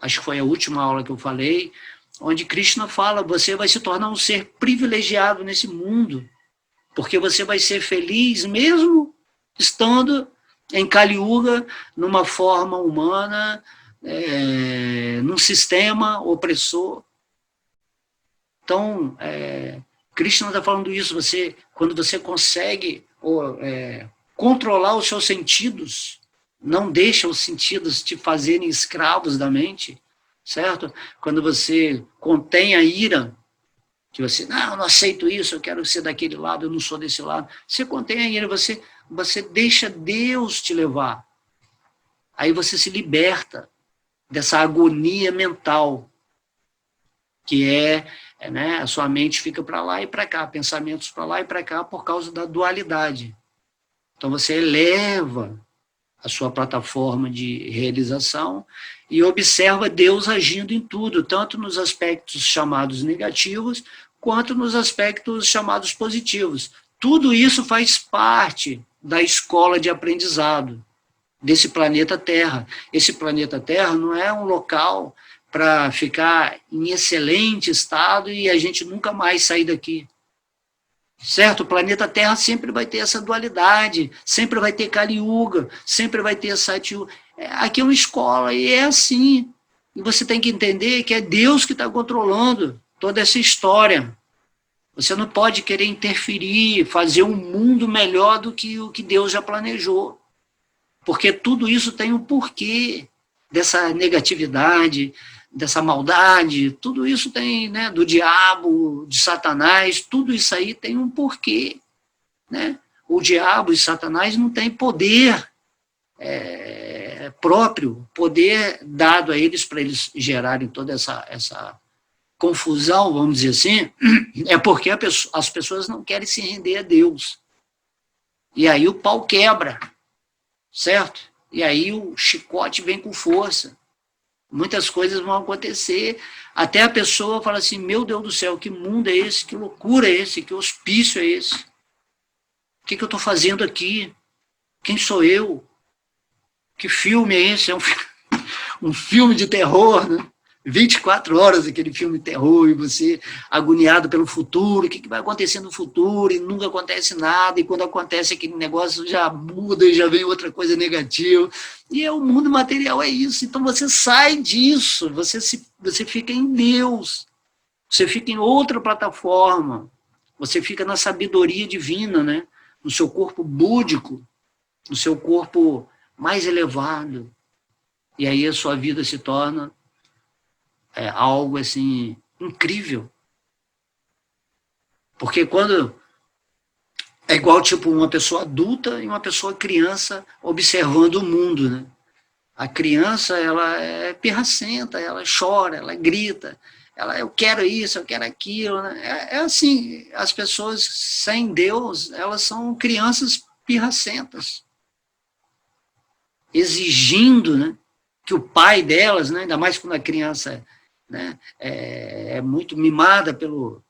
acho que foi a última aula que eu falei, onde Krishna fala, você vai se tornar um ser privilegiado nesse mundo, porque você vai ser feliz mesmo estando em Kali Yuga, numa forma humana, num sistema opressor. Então, Krishna está falando isso, quando você consegue controlar os seus sentidos, não deixa os sentidos te fazerem escravos da mente, certo? Quando você contém a ira, que você, não, eu não aceito isso, eu quero ser daquele lado, eu não sou desse lado. Você contém a ira, você deixa Deus te levar. Aí você se liberta dessa agonia mental, que né, a sua mente fica para lá e para cá, pensamentos para lá e para cá por causa da dualidade. Então você eleva a sua plataforma de realização e observa Deus agindo em tudo, tanto nos aspectos chamados negativos, quanto nos aspectos chamados positivos. Tudo isso faz parte da escola de aprendizado desse planeta Terra. Esse planeta Terra não é um local para ficar em excelente estado e a gente nunca mais sair daqui. Certo? O planeta Terra sempre vai ter essa dualidade, sempre vai ter Kali Yuga, sempre vai ter Satyuga. Aqui é uma escola e é assim. E você tem que entender que é Deus que está controlando toda essa história. Você não pode querer interferir, fazer um mundo melhor do que o que Deus já planejou. Porque tudo isso tem um porquê dessa negatividade, dessa maldade, tudo isso tem, né, do diabo, de Satanás, tudo isso aí tem um porquê. Né? O diabo e Satanás não têm poder próprio, poder dado a eles para eles gerarem toda essa confusão, vamos dizer assim, é porque as pessoas não querem se render a Deus. E aí o pau quebra, certo? E aí o chicote vem com força. Muitas coisas vão acontecer, até a pessoa fala assim, meu Deus do céu, que mundo é esse, que loucura é esse, que hospício é esse? O que eu estou fazendo aqui? Quem sou eu? Que filme é esse? É um filme de terror, né? 24 horas aquele filme de terror, e você agoniado pelo futuro, o que vai acontecer no futuro, e nunca acontece nada, e quando acontece aquele negócio já muda e já vem outra coisa negativa. E o mundo material é isso. Então você sai disso, você fica em Deus, você fica em outra plataforma, você fica na sabedoria divina, né? No seu corpo búdico, no seu corpo mais elevado. E aí a sua vida se torna algo assim incrível. Porque quando é igual tipo uma pessoa adulta e uma pessoa criança observando o mundo, né? A criança, ela é pirracenta, ela chora, ela grita, eu quero isso, eu quero aquilo, né? É assim, as pessoas sem Deus, elas são crianças pirracentas, exigindo, né, que o pai delas, né, ainda mais quando a criança, né, é muito mimada pelo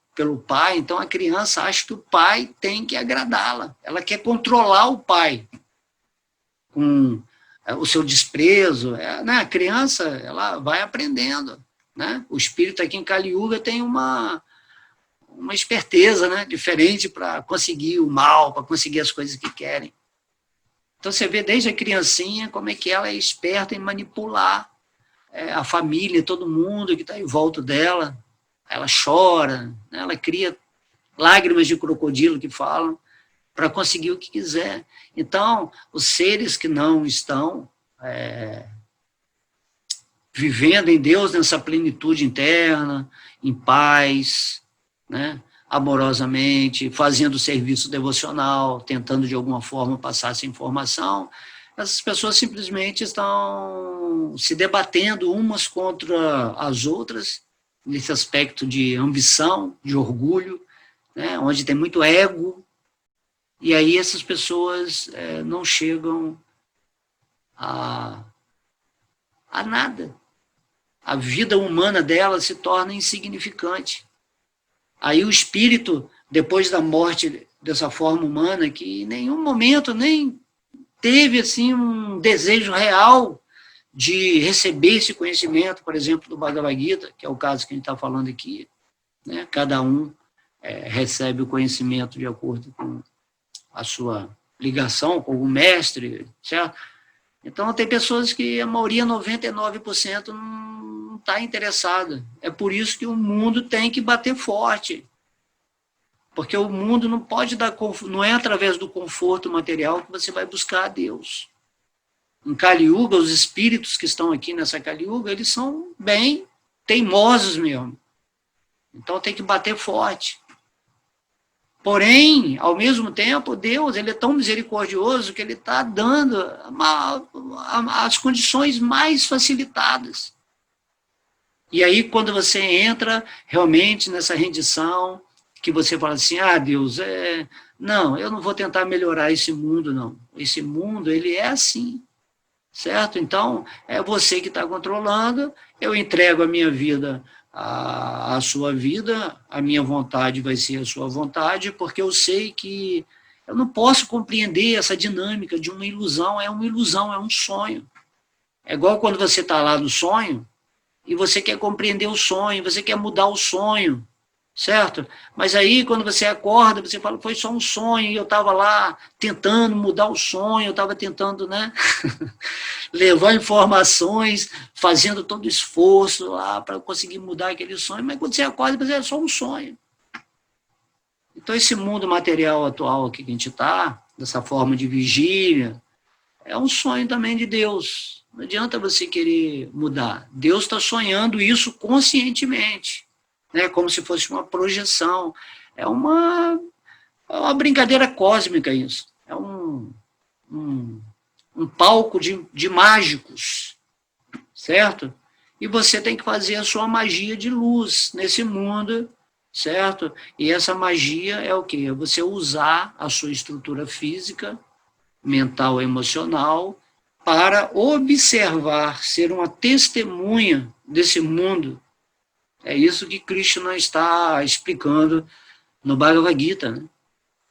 pai, então a criança acha que o pai tem que agradá-la, ela quer controlar o pai com o seu desprezo, né, a criança, ela vai aprendendo, né, o espírito aqui em Kali Yuga tem uma uma esperteza, né, diferente para conseguir o mal, para conseguir as coisas que querem. Então você vê desde a criancinha como é que ela é esperta em manipular a família, todo mundo que está em volta dela. Ela chora, né, ela cria lágrimas de crocodilo que falam, para conseguir o que quiser. Então, os seres que não estão vivendo em Deus nessa plenitude interna, em paz, né, amorosamente, fazendo serviço devocional, tentando de alguma forma passar essa informação, essas pessoas simplesmente estão se debatendo umas contra as outras, nesse aspecto de ambição, de orgulho, né, onde tem muito ego, e aí essas pessoas não chegam a nada. A vida humana dela se torna insignificante. Aí o espírito, depois da morte dessa forma humana, que em nenhum momento nem teve assim um desejo real de receber esse conhecimento, por exemplo, do Bhagavad Gita, que é o caso que a gente está falando aqui, né? Cada um recebe o conhecimento de acordo com a sua ligação com o mestre, certo? Então, tem pessoas que a maioria, 99%, não está interessada. É por isso que o mundo tem que bater forte. Porque o mundo não pode dar, não é através do conforto material que você vai buscar a Deus. Em Kali Yuga, os espíritos que estão aqui nessa Kali Yuga, eles são bem teimosos mesmo. Então, tem que bater forte. Porém, ao mesmo tempo, Deus ele é tão misericordioso que ele está dando as condições mais facilitadas. E aí, quando você entra realmente nessa rendição, que você fala assim, Deus, não, eu não vou tentar melhorar esse mundo, não. Esse mundo, ele é assim, certo? Então, é você que está controlando, eu entrego a minha vida a sua vida, a minha vontade vai ser a sua vontade, porque eu sei que eu não posso compreender essa dinâmica de uma ilusão, é um sonho. É igual quando você está lá no sonho, e você quer compreender o sonho, você quer mudar o sonho, certo? Mas aí, quando você acorda, você fala, foi só um sonho, e eu estava lá tentando mudar o sonho, eu estava tentando, né, levar informações, fazendo todo o esforço lá para conseguir mudar aquele sonho, mas quando você acorda, você é só um sonho. Então, esse mundo material atual aqui que a gente está, dessa forma de vigília, é um sonho também de Deus. Não adianta você querer mudar. Deus está sonhando isso conscientemente, né? Como se fosse uma projeção. É uma brincadeira cósmica isso. É um palco de mágicos, certo? E você tem que fazer a sua magia de luz nesse mundo, certo? E essa magia é o quê? É você usar a sua estrutura física, mental, emocional, para observar, ser uma testemunha desse mundo. É isso que Krishna está explicando no Bhagavad Gita, né?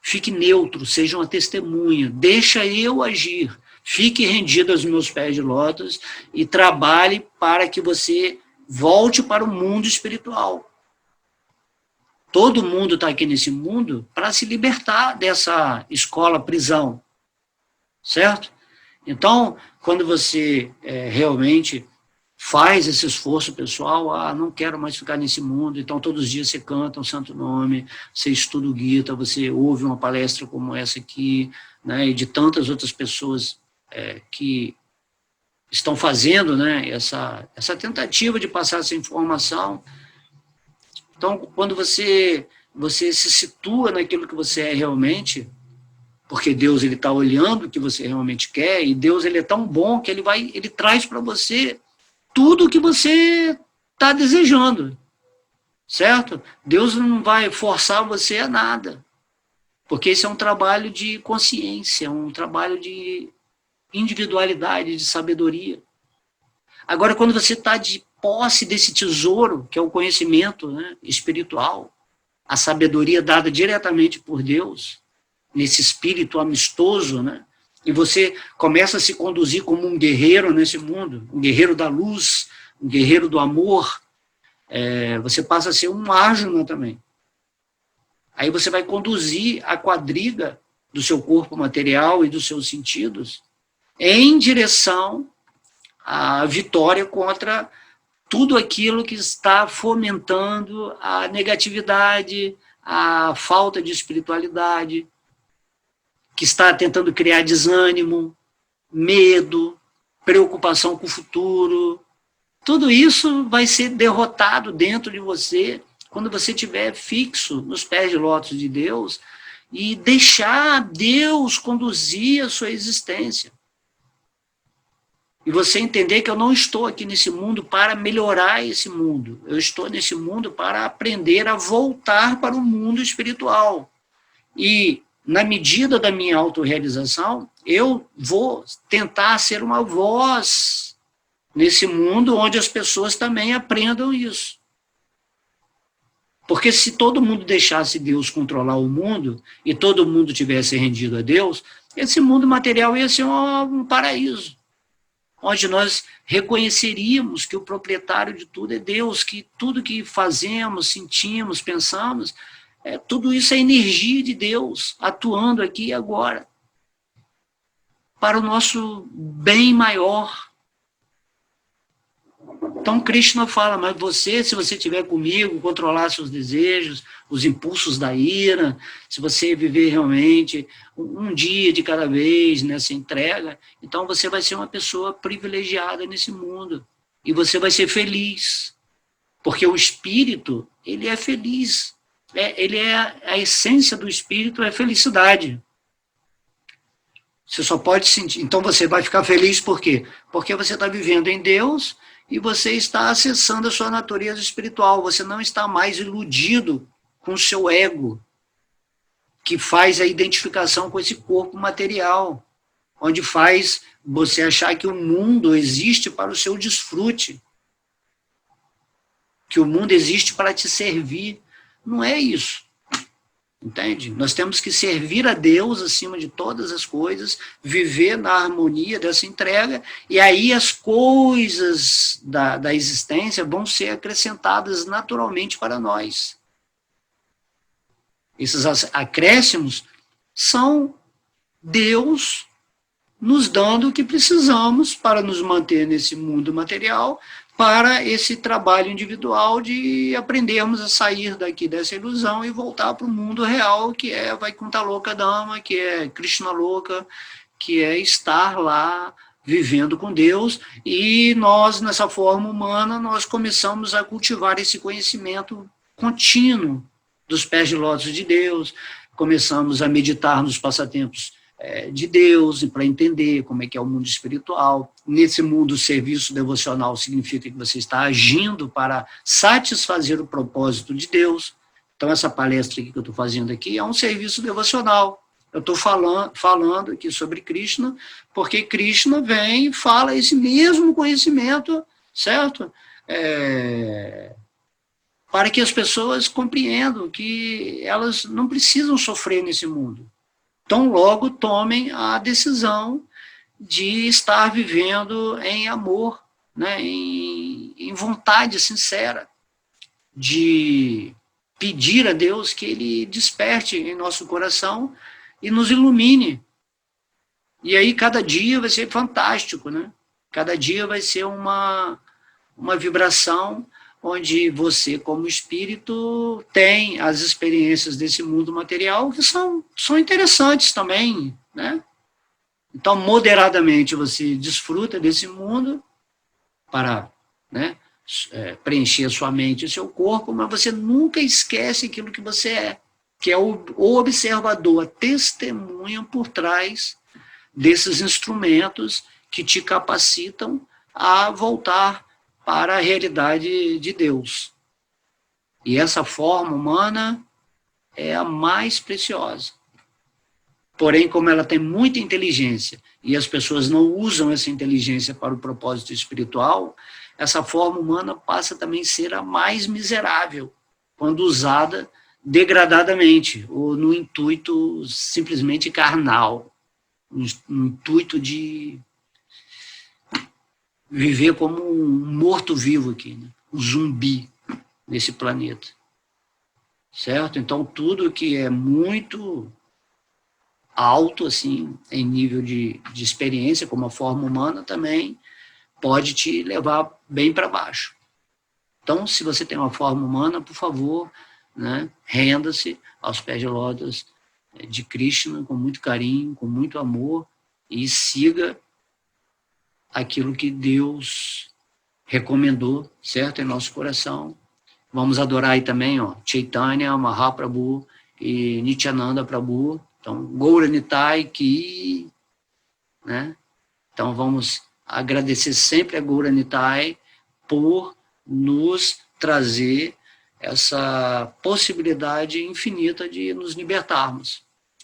Fique neutro, seja uma testemunha, deixa eu agir, fique rendido aos meus pés de lótus e trabalhe para que você volte para o mundo espiritual. Todo mundo está aqui nesse mundo para se libertar dessa escola-prisão, certo? Então, quando você realmente faz esse esforço pessoal, não quero mais ficar nesse mundo, então todos os dias você canta um santo nome, você estuda o Gita, você ouve uma palestra como essa aqui, né, e de tantas outras pessoas que estão fazendo, né, essa tentativa de passar essa informação. Então, quando você se situa naquilo que você é realmente, porque Deus ele está olhando o que você realmente quer, e Deus ele é tão bom que ele traz para você tudo o que você está desejando, certo? Deus não vai forçar você a nada, porque esse é um trabalho de consciência, um trabalho de individualidade, de sabedoria. Agora, quando você está de posse desse tesouro, que é o conhecimento, né, espiritual, a sabedoria dada diretamente por Deus, nesse espírito amistoso, né, e você começa a se conduzir como um guerreiro nesse mundo, um guerreiro da luz, um guerreiro do amor, você passa a ser um Arjuna também. Aí você vai conduzir a quadriga do seu corpo material e dos seus sentidos em direção à vitória contra tudo aquilo que está fomentando a negatividade, a falta de espiritualidade, que está tentando criar desânimo, medo, preocupação com o futuro. Tudo isso vai ser derrotado dentro de você quando você estiver fixo nos pés de lótus de Deus e deixar Deus conduzir a sua existência. E você entender que eu não estou aqui nesse mundo para melhorar esse mundo. Eu estou nesse mundo para aprender a voltar para o mundo espiritual. E, na medida da minha autorrealização, eu vou tentar ser uma voz nesse mundo onde as pessoas também aprendam isso. Porque se todo mundo deixasse Deus controlar o mundo e todo mundo tivesse rendido a Deus, esse mundo material ia ser um paraíso, onde nós reconheceríamos que o proprietário de tudo é Deus, que tudo que fazemos, sentimos, pensamos, tudo isso é energia de Deus, atuando aqui e agora, para o nosso bem maior. Então, Krishna fala, mas você, se você estiver comigo, controlar seus desejos, os impulsos da ira, se você viver realmente um dia de cada vez nessa entrega, então você vai ser uma pessoa privilegiada nesse mundo. E você vai ser feliz. Porque o espírito, ele é feliz. A essência do espírito é felicidade. Você só pode sentir. Então você vai ficar feliz por quê? Porque você está vivendo em Deus e você está acessando a sua natureza espiritual. Você não está mais iludido com o seu ego, que faz a identificação com esse corpo material, onde faz você achar que o mundo existe para o seu desfrute, que o mundo existe para te servir. Não é isso. Entende? Nós temos que servir a Deus acima de todas as coisas, viver na harmonia dessa entrega, e aí as coisas da existência vão ser acrescentadas naturalmente para nós. Esses acréscimos são Deus nos dando o que precisamos para nos manter nesse mundo material, para esse trabalho individual de aprendermos a sair daqui dessa ilusão e voltar para o mundo real, que é Vaikuntha Loka Dhamma, que é Krishna Loka, que é estar lá vivendo com Deus, e nós, nessa forma humana, nós começamos a cultivar esse conhecimento contínuo dos pés de lótus de Deus, começamos a meditar nos passatempos de Deus, e para entender como é que é o mundo espiritual. Nesse mundo, o serviço devocional significa que você está agindo para satisfazer o propósito de Deus. Então, essa palestra que eu estou fazendo aqui é um serviço devocional. Eu estou falando aqui sobre Krishna, porque Krishna vem e fala esse mesmo conhecimento, certo? Para que as pessoas compreendam que elas não precisam sofrer nesse mundo. Então, logo tomem a decisão de estar vivendo em amor, né, em vontade sincera, de pedir a Deus que Ele desperte em nosso coração e nos ilumine. E aí cada dia vai ser fantástico, né? Cada dia vai ser uma vibração onde você, como espírito, tem as experiências desse mundo material que são interessantes também, né? Então, moderadamente, você desfruta desse mundo para, né, preencher a sua mente e o seu corpo, mas você nunca esquece aquilo que você é, que é o observador, a testemunha por trás desses instrumentos que te capacitam a voltar para a realidade de Deus. E essa forma humana é a mais preciosa. Porém, como ela tem muita inteligência e as pessoas não usam essa inteligência para o propósito espiritual, essa forma humana passa também a ser a mais miserável, quando usada degradadamente, ou no intuito simplesmente carnal, no intuito de viver como um morto-vivo aqui, né? Um zumbi nesse planeta. certo? Então, tudo que é muito alto, assim, em nível de experiência, como a forma humana, também pode te levar bem para baixo. Então, se você tem uma forma humana, por favor, né, renda-se aos pés de lótus de Krishna com muito carinho, com muito amor, e siga aquilo que Deus recomendou, certo? Em nosso coração. Vamos adorar aí também, ó, Chaitanya, Mahaprabhu e Nityananda Prabhu. Então, Gaura Nitai, Ki, né? Então, vamos agradecer sempre a Gaura Nitai por nos trazer essa possibilidade infinita de nos libertarmos.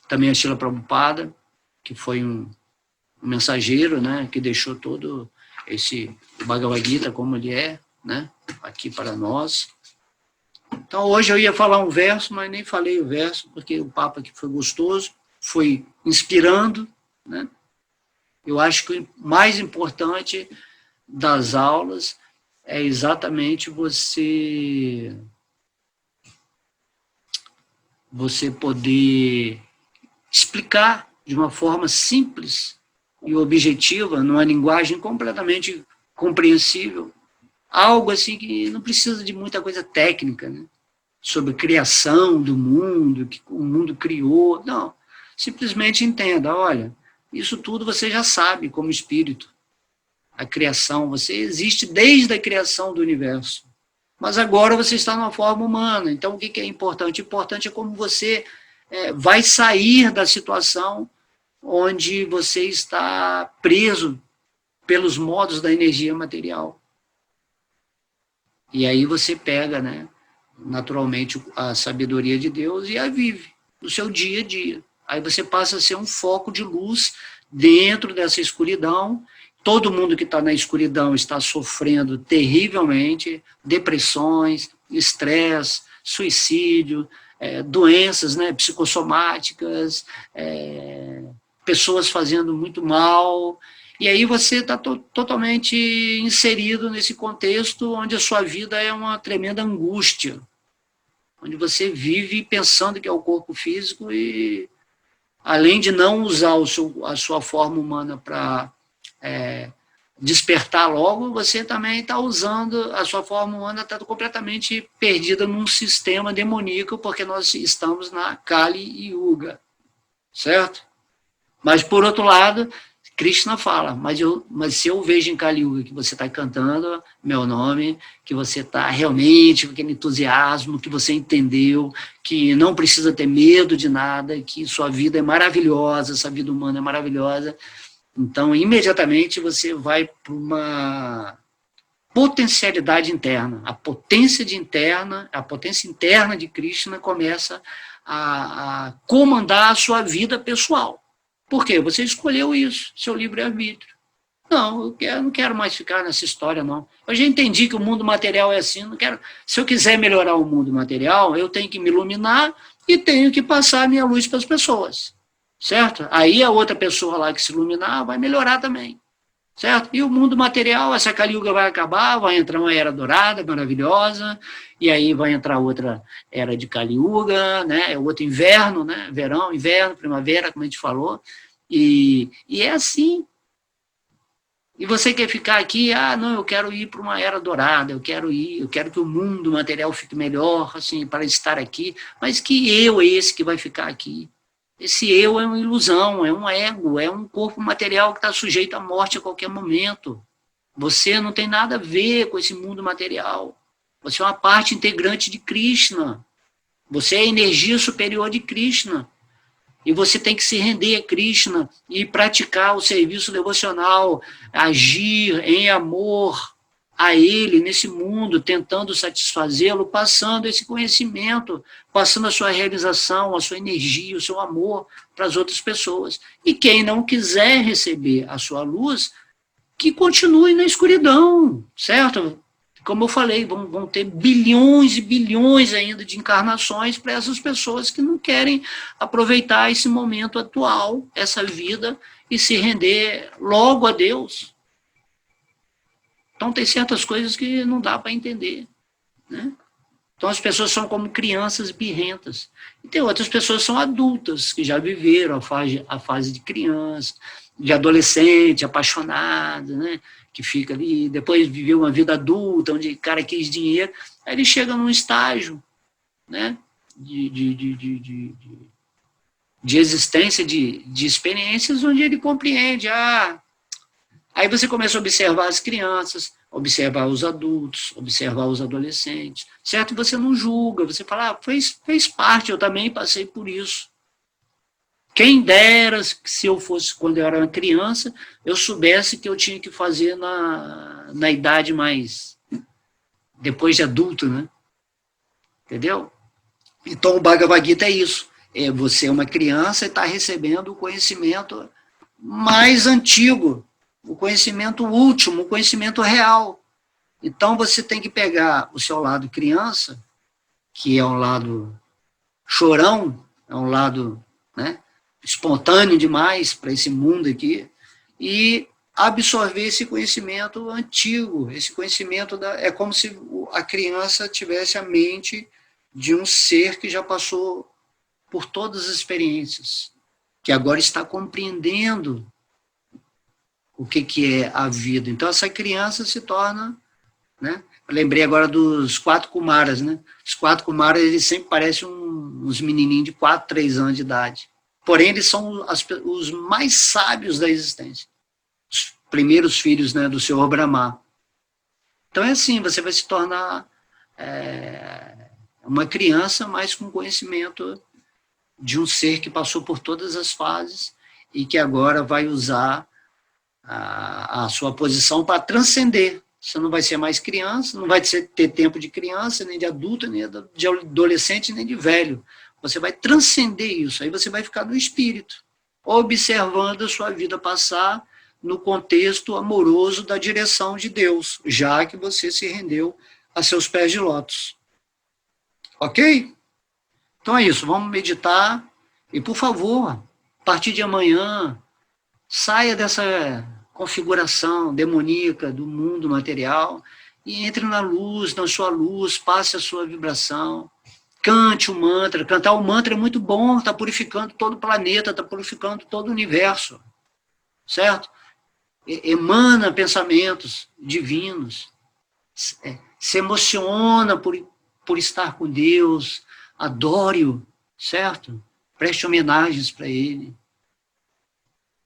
Também a Srila Prabhupada, que foi um mensageiro, né, que deixou todo esse Bhagavad Gita como ele é, né, aqui para nós. Então, hoje eu ia falar um verso, mas nem falei o verso, porque o papo aqui foi gostoso, foi inspirando, né? Eu acho que o mais importante das aulas é exatamente você poder explicar de uma forma simples e objetiva, numa linguagem completamente compreensível, algo assim que não precisa de muita coisa técnica, né? Sobre criação do mundo, que o mundo criou. Não, simplesmente entenda, olha, isso tudo você já sabe como espírito. A criação, você existe desde a criação do universo. Mas agora você está numa forma humana. Então, o que é importante? O importante é como você vai sair da situação onde você está preso pelos modos da energia material. E aí você pega, né, naturalmente, a sabedoria de Deus e a vive no seu dia a dia. Aí você passa a ser um foco de luz dentro dessa escuridão. Todo mundo que está na escuridão está sofrendo terrivelmente, depressões, estresse, suicídio, doenças, né, psicossomáticas, pessoas fazendo muito mal. E aí você está totalmente inserido nesse contexto onde a sua vida é uma tremenda angústia, onde você vive pensando que é o corpo físico e, além de não usar a sua forma humana para despertar logo, você também está usando a sua forma humana, está completamente perdida num sistema demoníaco, porque nós estamos na Kali Yuga, certo? Mas, por outro lado, Krishna fala, mas se eu vejo em Kali Yuga que você está cantando meu nome, que você está realmente com aquele entusiasmo, que você entendeu, que não precisa ter medo de nada, que sua vida é maravilhosa, essa vida humana é maravilhosa, então, imediatamente, você vai para uma potencialidade interna. A potência interna de Krishna começa a comandar a sua vida pessoal. Por quê? Você escolheu isso, seu livre-arbítrio. Não, eu não quero mais ficar nessa história, não. Eu já entendi que o mundo material é assim, não quero. Se eu quiser melhorar o mundo material, eu tenho que me iluminar e tenho que passar a minha luz para as pessoas, certo? Aí a outra pessoa lá que se iluminar vai melhorar também, certo? E o mundo material, essa Kali Yuga vai acabar, vai entrar uma era dourada, maravilhosa, e aí vai entrar outra era de Kali Yuga, né? Outro inverno, né? Verão, inverno, primavera, como a gente falou, e é assim. E você quer ficar aqui, não, eu quero ir para uma era dourada, eu quero que o mundo material fique melhor, assim, para estar aqui, mas que eu é esse que vai ficar aqui? Esse eu é uma ilusão, é um ego, é um corpo material que está sujeito à morte a qualquer momento. Você não tem nada a ver com esse mundo material. Você é uma parte integrante de Krishna. Você é a energia superior de Krishna. E você tem que se render a Krishna e praticar o serviço devocional, agir em amor a Ele nesse mundo, tentando satisfazê-lo, passando esse conhecimento, passando a sua realização, a sua energia, o seu amor para as outras pessoas. E quem não quiser receber a sua luz, que continue na escuridão, certo? Como eu falei, vão ter bilhões e bilhões ainda de encarnações para essas pessoas que não querem aproveitar esse momento atual, essa vida, e se render logo a Deus. Então, tem certas coisas que não dá para entender, né? Então, as pessoas são como crianças birrentas. E tem outras pessoas que são adultas, que já viveram a fase de criança, de adolescente, apaixonado, né? Que fica ali, depois viveu uma vida adulta, onde o cara quis dinheiro, aí ele chega num estágio, né? De existência, de experiências, onde ele compreende, aí você começa a observar as crianças, observar os adultos, observar os adolescentes, certo? Você não julga, você fala, fez parte, eu também passei por isso. Quem dera, se eu fosse, quando eu era uma criança, eu soubesse que eu tinha que fazer na idade mais, depois de adulto, né? Entendeu? Então, o Bhagavad Gita é isso. Você é uma criança e está recebendo o conhecimento mais antigo, o conhecimento último, o conhecimento real. Então, você tem que pegar o seu lado criança, que é um lado chorão, é um lado, né, espontâneo demais para esse mundo aqui, e absorver esse conhecimento antigo, esse conhecimento é como se a criança tivesse a mente de um ser que já passou por todas as experiências, que agora está compreendendo o que é a vida. Então, essa criança se torna, né? Eu lembrei agora dos 4 Kumaras, né? Os 4 Kumaras, eles sempre parecem uns menininhos de 4, 3 anos de idade. Porém, eles são os mais sábios da existência. Os primeiros filhos, né, do Senhor Brahma. Então, é assim, você vai se tornar uma criança, mas com conhecimento de um ser que passou por todas as fases e que agora vai usar a sua posição para transcender. Você não vai ser mais criança, não vai ter tempo de criança, nem de adulto, nem de adolescente, nem de velho. Você vai transcender isso, aí você vai ficar no espírito, observando a sua vida passar no contexto amoroso da direção de Deus, já que você se rendeu a seus pés de lótus. Ok? Então é isso, vamos meditar. E, por favor, a partir de amanhã, saia dessa configuração demoníaca do mundo material e entre na luz, na sua luz, passe a sua vibração, cante o mantra. Cantar o mantra é muito bom, está purificando todo o planeta, está purificando todo o universo, certo? Emana pensamentos divinos, se emociona por estar com Deus, adore-o, certo? Preste homenagens para ele.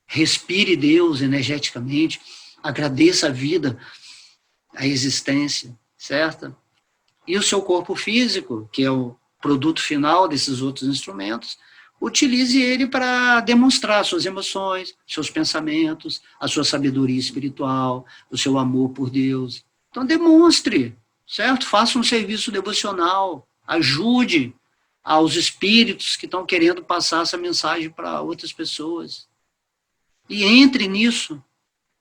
Respire Deus energeticamente, agradeça a vida, a existência, certo? E o seu corpo físico, que é o produto final desses outros instrumentos, utilize ele para demonstrar suas emoções, seus pensamentos, a sua sabedoria espiritual, o seu amor por Deus. Então, demonstre, certo? Faça um serviço devocional, ajude aos espíritos que estão querendo passar essa mensagem para outras pessoas. E entre nisso,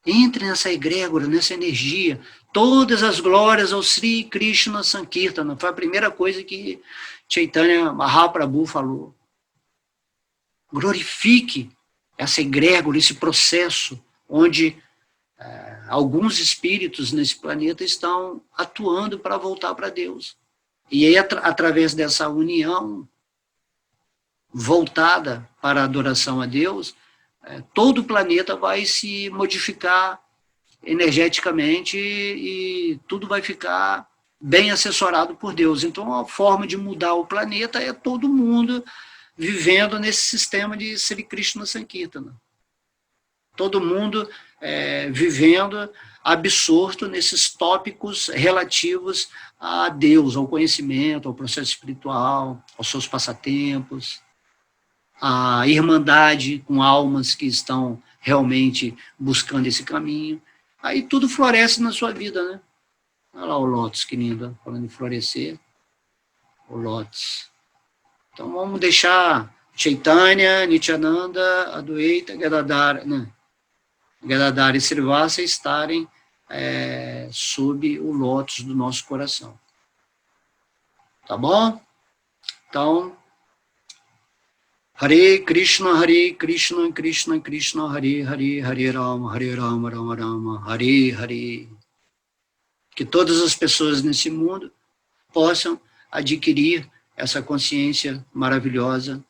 entre nessa egrégora, nessa energia. Todas as glórias ao Sri Krishna Sankirtana. Foi a primeira coisa que Chaitanya Mahaprabhu falou. Glorifique essa egrégora, esse processo, onde alguns espíritos nesse planeta estão atuando para voltar para Deus. E aí, através dessa união voltada para a adoração a Deus, todo o planeta vai se modificar energeticamente e tudo vai ficar bem assessorado por Deus. Então, a forma de mudar o planeta é todo mundo vivendo nesse sistema de Sri Krishna Sankirtana. Todo mundo vivendo absorto nesses tópicos relativos a Deus, ao conhecimento, ao processo espiritual, aos seus passatempos, a irmandade com almas que estão realmente buscando esse caminho. Aí tudo floresce na sua vida, né? Olha lá o Lótus, que lindo, falando em florescer. O Lótus. Então vamos deixar Chaitanya, Nityananda, Adwaita, Gadadhara, né? Gadadhara e Srivasa estarem sob o Lótus do nosso coração. Tá bom? Então, Hare Krishna, Krishna Krishna, Hare Hare, Hare Rama, Rama Rama, Hare Hare. Que todas as pessoas nesse mundo possam adquirir essa consciência maravilhosa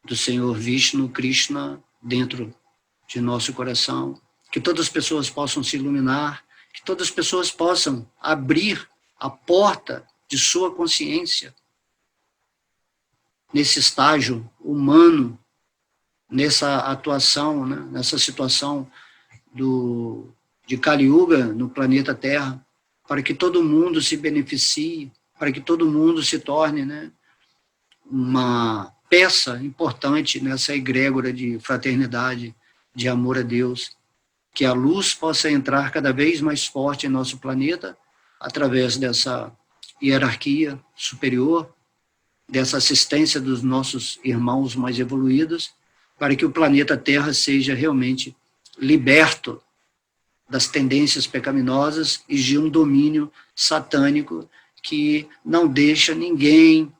do Senhor Vishnu, Krishna, dentro de nosso coração, que todas as pessoas possam se iluminar, que todas as pessoas possam abrir a porta de sua consciência nesse estágio humano, nessa atuação, né, nessa situação de Kali Yuga no planeta Terra, para que todo mundo se beneficie, para que todo mundo se torne, né, uma peça importante nessa egrégora de fraternidade, de amor a Deus, que a luz possa entrar cada vez mais forte em nosso planeta, através dessa hierarquia superior, dessa assistência dos nossos irmãos mais evoluídos, para que o planeta Terra seja realmente liberto das tendências pecaminosas e de um domínio satânico que não deixa ninguém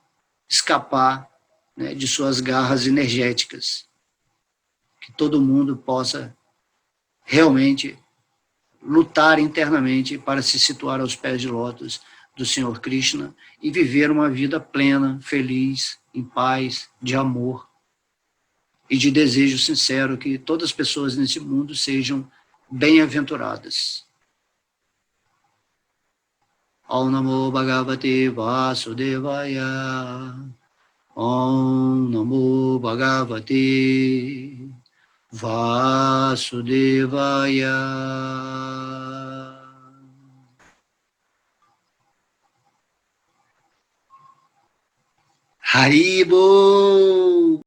escapar, né, de suas garras energéticas. Que todo mundo possa realmente lutar internamente para se situar aos pés de lótus do Senhor Krishna e viver uma vida plena, feliz, em paz, de amor e de desejo sincero que todas as pessoas nesse mundo sejam bem-aventuradas. Om Namo Bhagavate Vasudevaya. Om Namo Bhagavate Vasudevaya. Haribo!